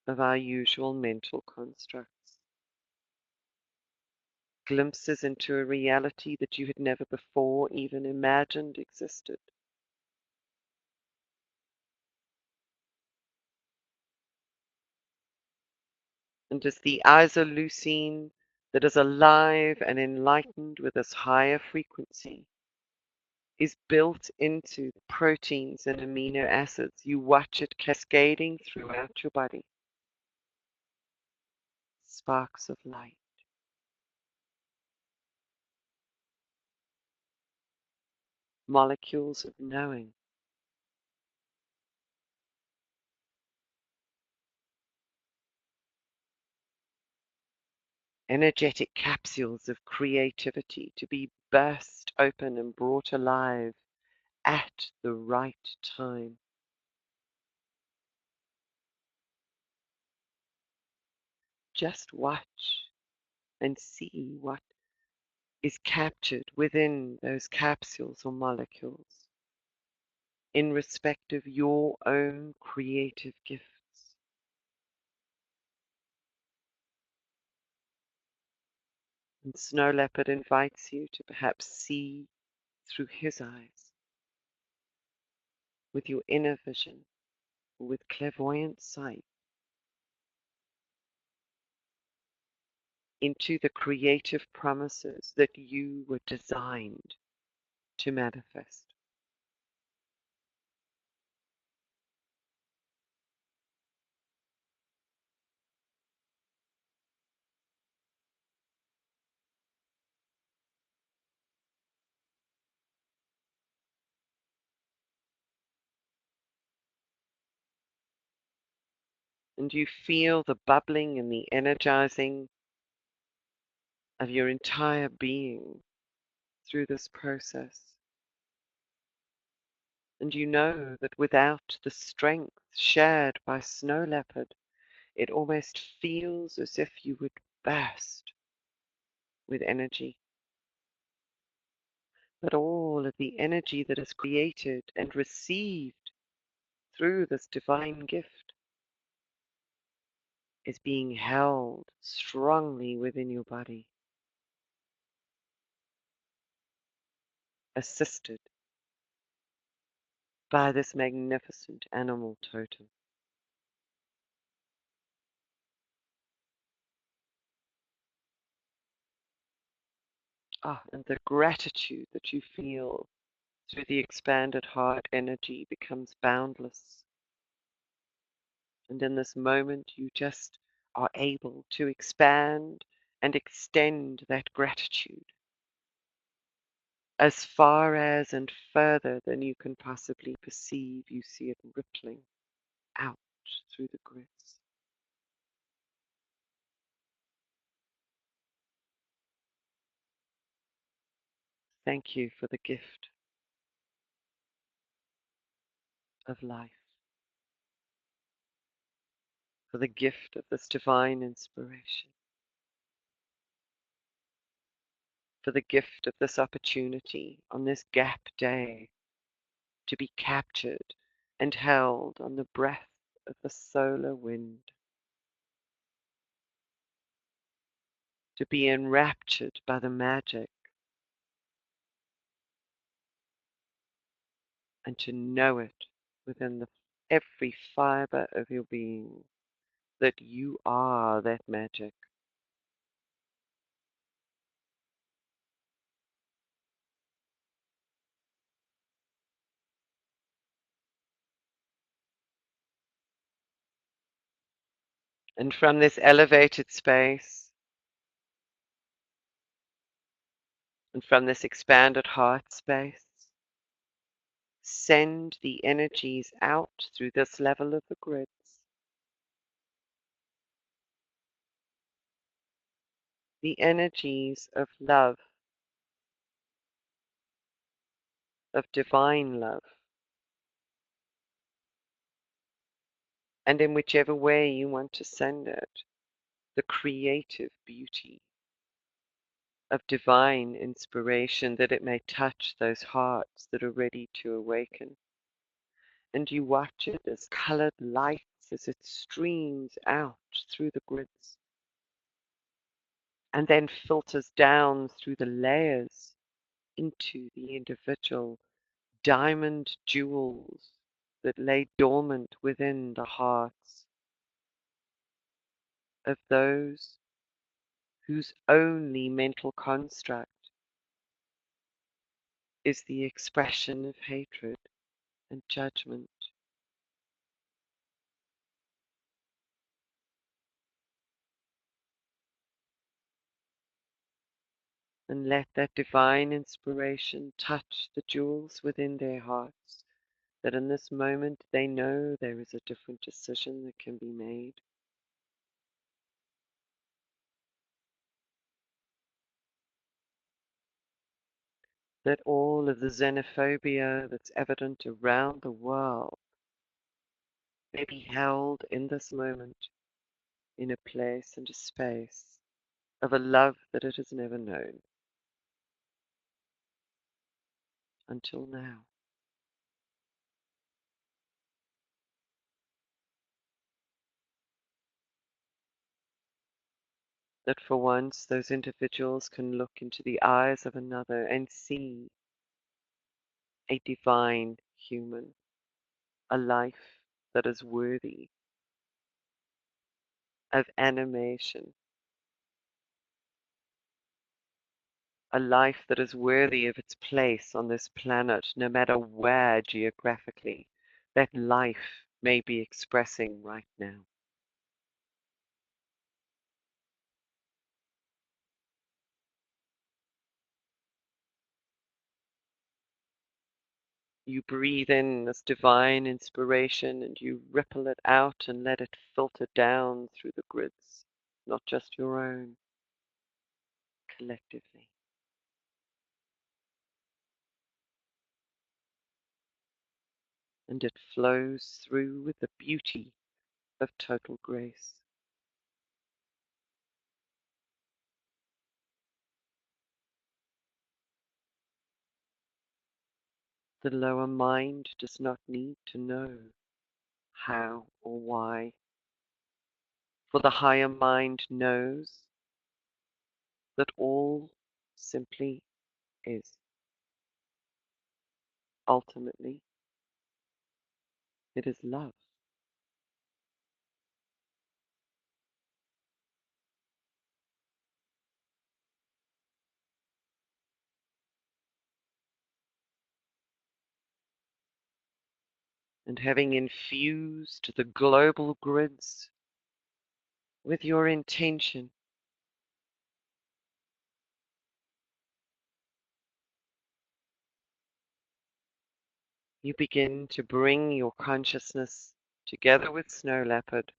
of our usual mental constructs. Glimpses into a reality that you had never before even imagined existed. And as the isoleucine that is alive and enlightened with this higher frequency is built into proteins and amino acids, you watch it cascading throughout your body. Sparks of light, molecules of knowing, energetic capsules of creativity to be burst open and brought alive at the right time. just watch and see what is captured within those capsules or molecules in respect of your own creative gifts. And Snow Leopard invites you to perhaps see through his eyes with your inner vision, or with clairvoyant sight, into the creative promises that you were designed to manifest. And you feel the bubbling and the energizing of your entire being through this process. And you know that without the strength shared by Snow Leopard, it almost feels as if you would burst with energy. But all of the energy that is created and received through this divine gift is being held strongly within your body, assisted by this magnificent animal totem. And the gratitude that you feel through the expanded heart energy becomes boundless. And in this moment, you just are able to expand and extend that gratitude as far as and further than you can possibly perceive. You see it rippling out through the grids. Thank you for the gift of life, for the gift of this divine inspiration, for the gift of this opportunity on this gap day to be captured and held on the breath of the solar wind, to be enraptured by the magic, and to know it within every fiber of your being that you are that magic. And from this elevated space, and from this expanded heart space, send the energies out through this level of the grids, the energies of love, of divine love, and in whichever way you want to send it, the creative beauty of divine inspiration, that it may touch those hearts that are ready to awaken. And you watch it as colored lights as it streams out through the grids and then filters down through the layers into the individual diamond jewels that lay dormant within the hearts of those whose only mental construct is the expression of hatred and judgment. And let that divine inspiration touch the jewels within their hearts, that in this moment they know there is a different decision that can be made. That all of the xenophobia that's evident around the world may be held in this moment in a place and a space of a love that it has never known until now. That for once those individuals can look into the eyes of another and see a divine human, a life that is worthy of animation, a life that is worthy of its place on this planet, no matter where geographically that life may be expressing right now. You breathe in this divine inspiration and you ripple it out and let it filter down through the grids, not just your own, collectively. And it flows through with the beauty of total grace. The lower mind does not need to know how or why, for the higher mind knows that all simply is. Ultimately, it is love. And having infused the global grids with your intention, you begin to bring your consciousness together with Snow Leopard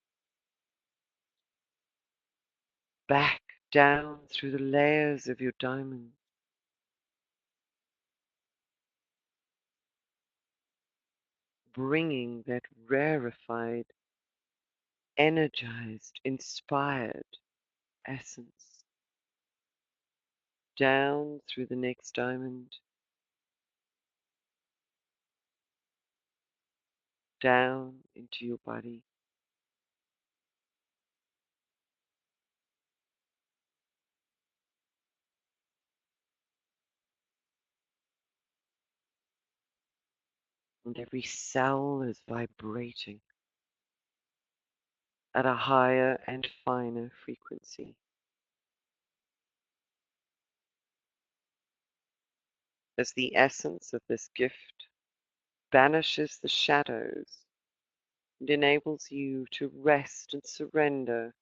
back down through the layers of your diamond, bringing that rarefied, energized, inspired essence down through the next diamond, down into your body. And every cell is vibrating at a higher and finer frequency as the essence of this gift banishes the shadows and enables you to rest and surrender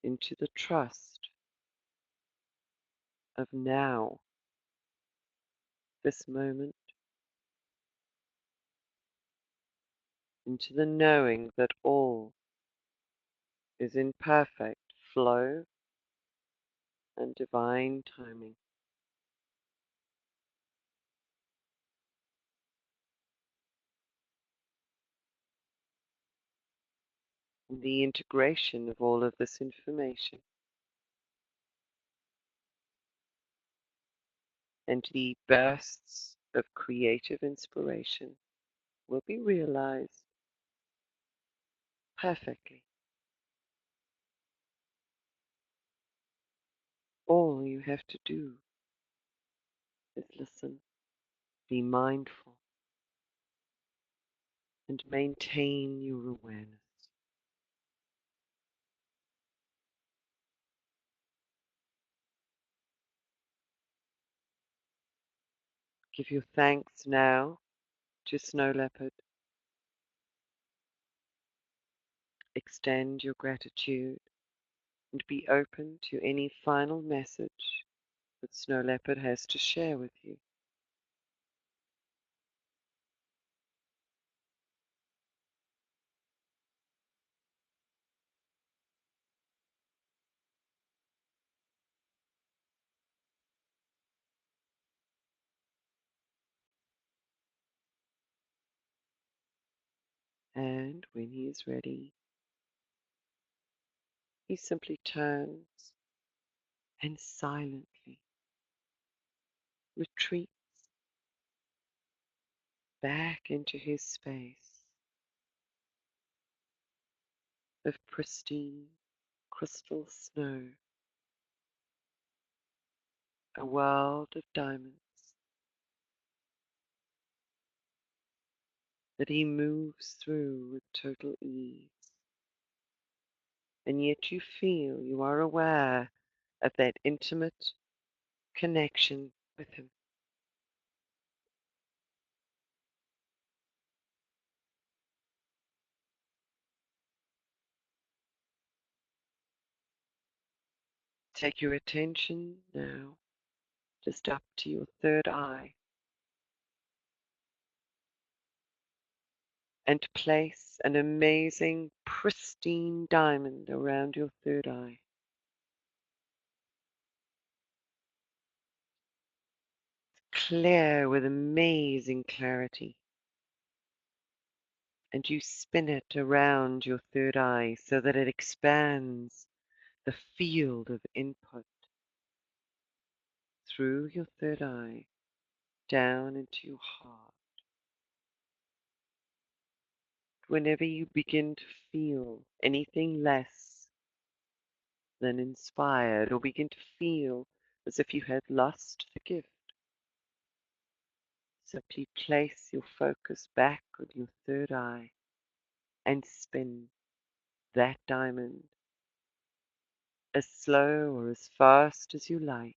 into the trust of now, this moment, into the knowing that all is in perfect flow and divine timing. And the integration of all of this information and the bursts of creative inspiration will be realized perfectly. All you have to do is listen, be mindful, and maintain your awareness. Give your thanks now to Snow Leopard. Extend your gratitude and be open to any final message that Snow Leopard has to share with you. And when he is ready, he simply turns and silently retreats back into his space of pristine crystal snow, a world of diamonds that he moves through with total ease. And yet you are aware of that intimate connection with him. Take your attention now just up to your third eye and place an amazing, pristine diamond around your third eye. Clear with amazing clarity. And you spin it around your third eye so that it expands the field of input through your third eye down into your heart. Whenever you begin to feel anything less than inspired or begin to feel as if you had lost the gift, simply place your focus back on your third eye and spin that diamond as slow or as fast as you like,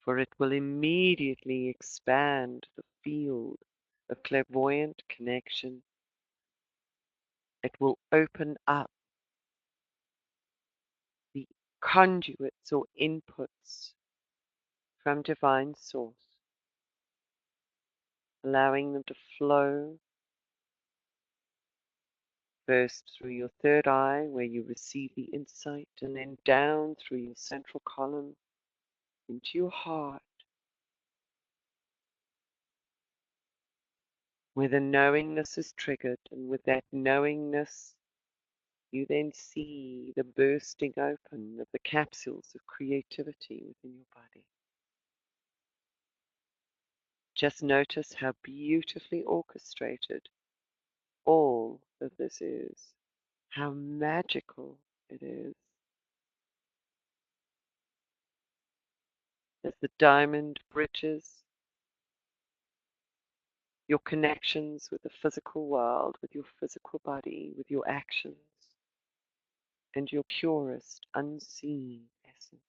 for it will immediately expand the field of clairvoyant connection. It will open up the conduits or inputs from divine source, allowing them to flow first through your third eye where you receive the insight, and then down through your central column into your heart where the knowingness is triggered, and with that knowingness you then see the bursting open of the capsules of creativity within your body. Just notice how beautifully orchestrated all of this is, how magical it is. As the diamond bridges your connections with the physical world, with your physical body, with your actions, and your purest unseen essence.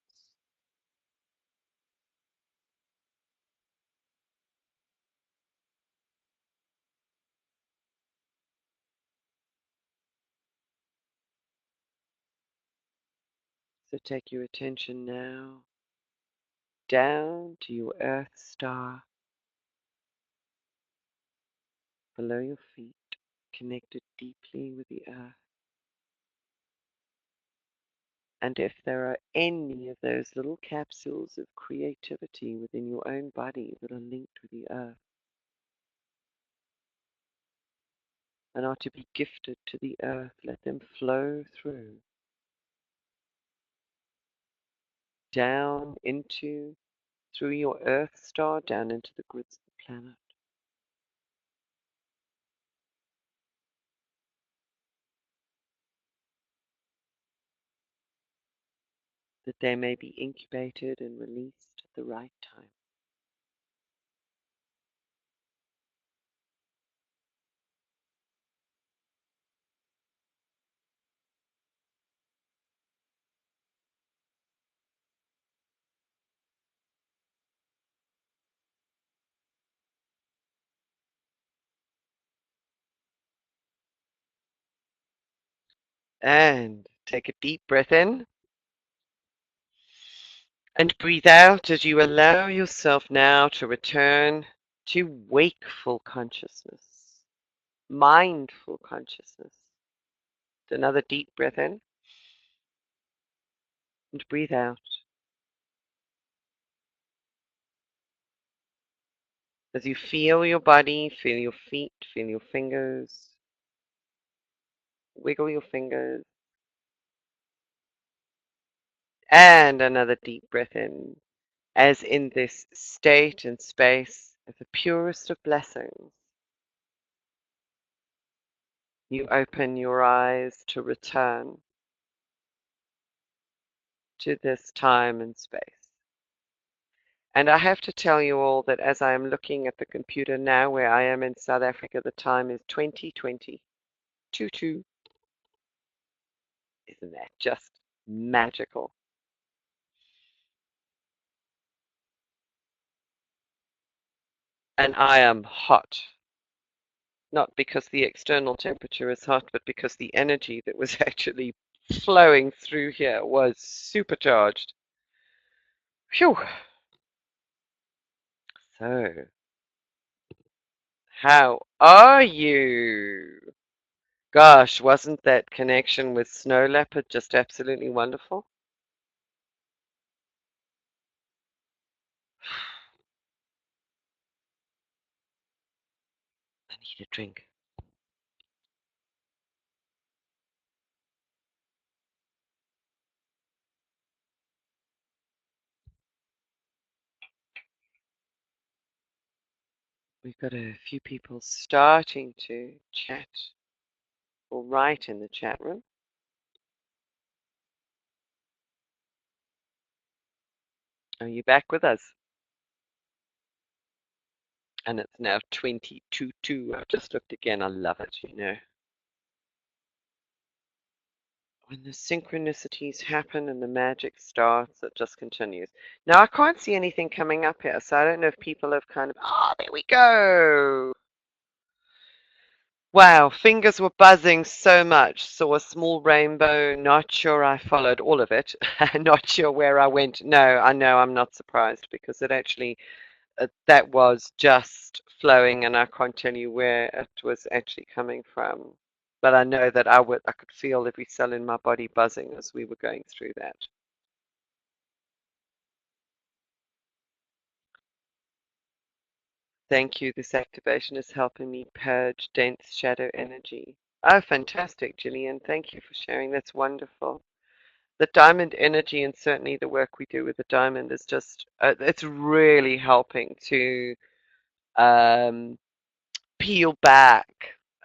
So take your attention now down to your Earth star below your feet, connected deeply with the Earth. And if there are any of those little capsules of creativity within your own body that are linked with the Earth and are to be gifted to the Earth, let them flow down into, through your Earth star, down into the grids of the planet. That they may be incubated and released at the right time. And take a deep breath in and breathe out as you allow yourself now to return to wakeful consciousness, mindful consciousness. Another deep breath in and breathe out. As you feel your body, feel your feet, feel your fingers, Wiggle your fingers. And another deep breath in, as in this state and space of the purest of blessings, you open your eyes to return to this time and space. And I have to tell you all that as I am looking at the computer now, where I am in South Africa, the time is 2020. 22. Isn't that just magical? And I am hot. Not because the external temperature is hot, but because the energy that was actually flowing through here was supercharged. Phew. So, how are you? Gosh, wasn't that connection with Snow Leopard just absolutely wonderful? I need a drink. We've got a few people starting to chat or write in the chat room. Are you back with us? And it's now 22:02. I've just looked again. I love it, you know. When the synchronicities happen and the magic starts, it just continues. Now, I can't see anything coming up here, so I don't know if people have kind of, there we go. Wow, fingers were buzzing so much. Saw a small rainbow. Not sure I followed all of it. Not sure where I went. No, I know I'm not surprised because it actually, that was just flowing, and I can't tell you where it was actually coming from. But I know that I could feel every cell in my body buzzing as we were going through that. Thank you. This activation is helping me purge dense shadow energy. Oh, fantastic, Gillian. Thank you for sharing. That's wonderful. The diamond energy and certainly the work we do with the diamond is just, it's really helping to um, peel back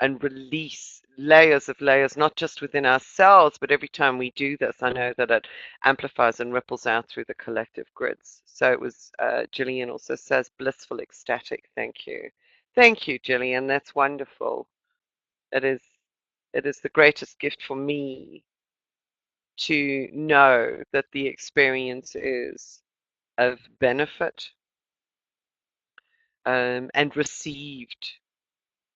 and release layers, not just within ourselves, but every time we do this, I know that it amplifies and ripples out through the collective grids. So it was, Gillian also says, blissful, ecstatic. Thank you. Thank you, Gillian. That's wonderful. It is, it is the greatest gift for me to know that the experience is of benefit and received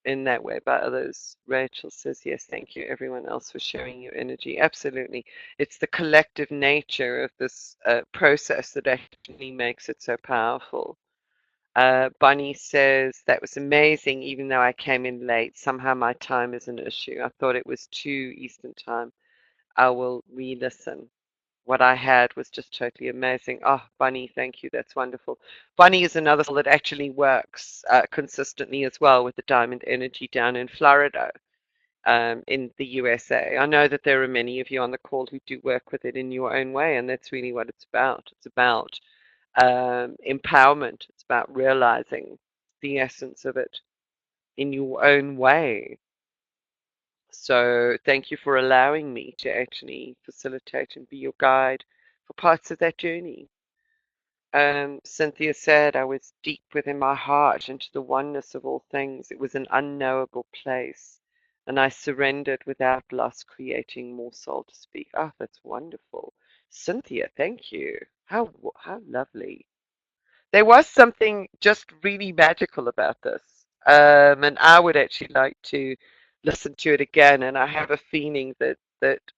in that way by others. Rachel says, yes, thank you, everyone else, for sharing your energy. Absolutely. It's the collective nature of this process that actually makes it so powerful. Bunny says, that was amazing, even though I came in late. Somehow my time is an issue. I thought it was 2 Eastern time. I will re-listen. What I had was just totally amazing. Oh, Bunny, thank you. That's wonderful. Bunny is another soul that actually works consistently as well with the Diamond Energy down in Florida, in the USA. I know that there are many of you on the call who do work with it in your own way, and that's really what it's about. It's about empowerment. It's about realizing the essence of it in your own way. So thank you for allowing me to actually facilitate and be your guide for parts of that journey. Cynthia said, I was deep within my heart into the oneness of all things. It was an unknowable place, and I surrendered without loss, creating more soul to speak. Oh, that's wonderful. Cynthia, thank you. How lovely. There was something just really magical about this. And I would actually like to listen to it again. And I have a feeling that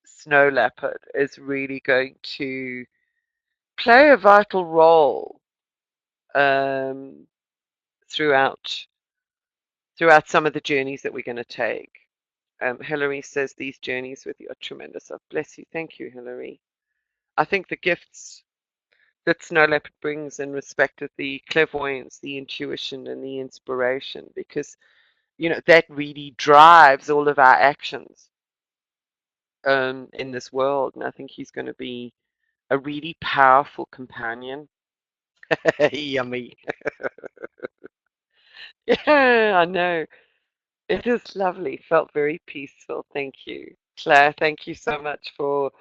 Snow Leopard is really going to play a vital role um, throughout throughout some of the journeys that we're going to take. Hilary says these journeys with you are tremendous. Oh, bless you. Thank you, Hilary. I think the gifts that Snow Leopard brings in respect of the clairvoyance, the intuition, and the inspiration, because that really drives all of our actions. in this world, and I think he's going to be a really powerful companion. Yummy. Yeah, I know. It is lovely. Felt very peaceful. Thank you. Claire, thank you so much for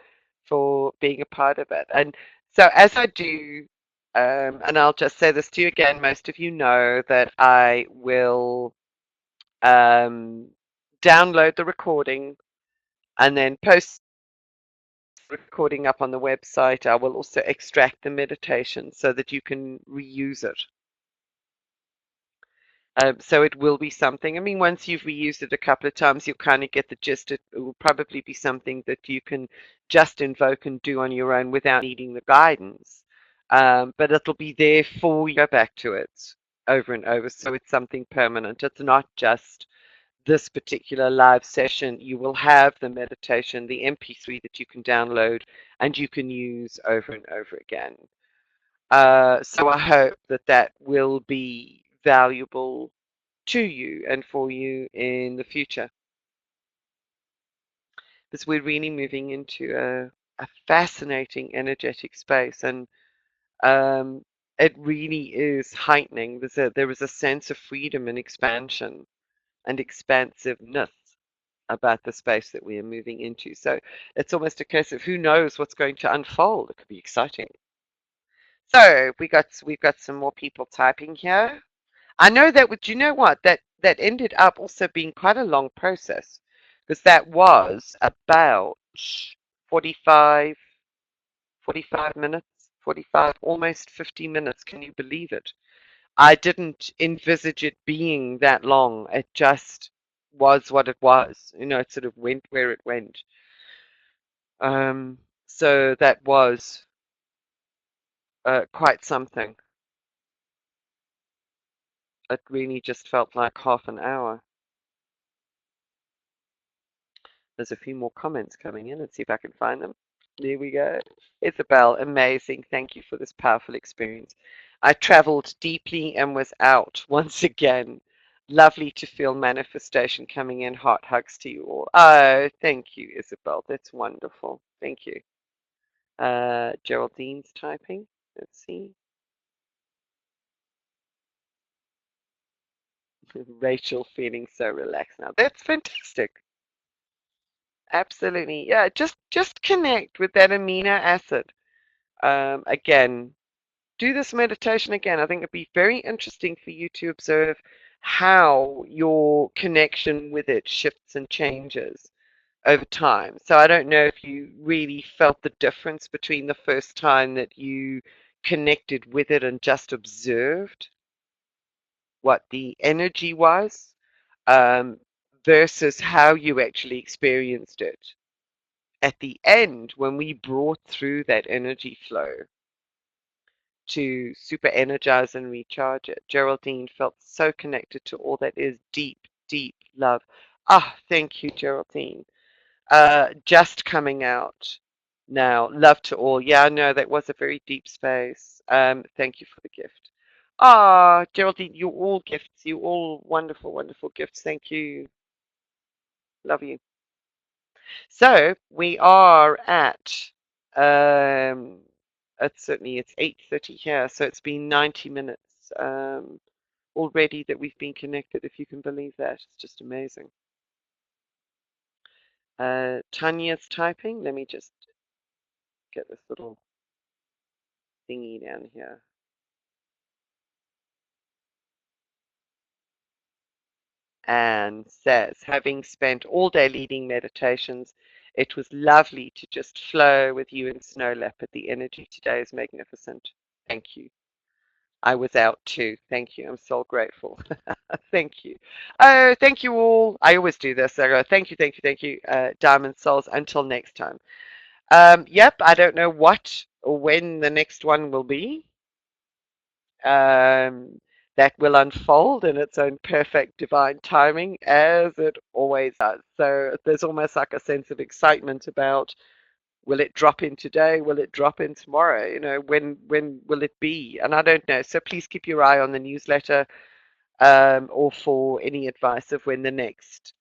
being a part of it. And so as I do, and I'll just say this to you again, most of you know that I will um, download the recording and then post the recording up on the website. I will also extract the meditation so that you can reuse it. So it will be something. I mean, once you've reused it a couple of times, you'll kind of get the gist. It will probably be something that you can just invoke and do on your own without needing the guidance. But it'll be there for you to go back to it over and over. So it's something permanent. It's not just this particular live session. You will have the meditation, the MP3 that you can download and you can use over and over again. So I hope that that will be valuable to you and for you in the future. Because we're really moving into a fascinating energetic space, and it really is heightening. There is a sense of freedom and expansion and expansiveness about the space that we are moving into. So it's almost a case of who knows what's going to unfold. It could be exciting. So we've got some more people typing here. I know that. Do you know what? That ended up also being quite a long process because that was about 45, 45 minutes, 45, almost 50 minutes. Can you believe it? I didn't envisage it being that long. It just was what it was. You know, it sort of went where it went. So that was quite something. It really just felt like half an hour. There's a few more comments coming in. Let's see if I can find them. There we go. Isabel, amazing. Thank you for this powerful experience. I traveled deeply and was out once again. Lovely to feel manifestation coming in. Heart hugs to you all. Oh, thank you, Isabel. That's wonderful. Thank you. Geraldine's typing. Let's see. Rachel feeling so relaxed now. That's fantastic. Absolutely. Yeah, just connect with that amino acid. Again, do this meditation again. I think it'd be very interesting for you to observe how your connection with it shifts and changes over time. So I don't know if you really felt the difference between the first time that you connected with it and just observed what the energy was, um, versus how you actually experienced it at the end when we brought through that energy flow to super energize and recharge it. Geraldine felt so connected to all that is deep, deep love. Ah, thank you, Geraldine. Just coming out now. Love to all. Yeah, I know that was a very deep space. Thank you for the gift. Ah, Geraldine, you all gifts. You all wonderful, wonderful gifts. Thank you. Love you. So we are at it's 8:30 here, so it's been 90 minutes already that we've been connected, if you can believe that. It's just amazing. Tanya's typing. Let me just get this little thingy down here. And says, having spent all day leading meditations, it was lovely to just flow with you and Snow Leopard. The energy today is magnificent. Thank you. I was out too. Thank you. I'm so grateful. Thank you. Oh, thank you all. I always do this. I go, thank you, thank you, thank you, Diamond Souls. Until next time. Yep, I don't know what or when the next one will be. Um, that will unfold in its own perfect divine timing, as it always does. So there's almost like a sense of excitement about, will it drop in today? Will it drop in tomorrow? You know, when will it be? And I don't know. So please keep your eye on the newsletter, or for any advice of when the next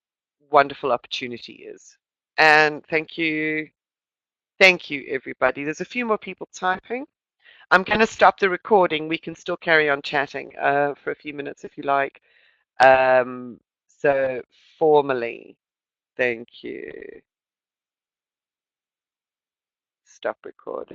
wonderful opportunity is. And thank you, everybody. There's a few more people typing. I'm going to stop the recording. We can still carry on chatting for a few minutes if you like. So formally, thank you. Stop recording.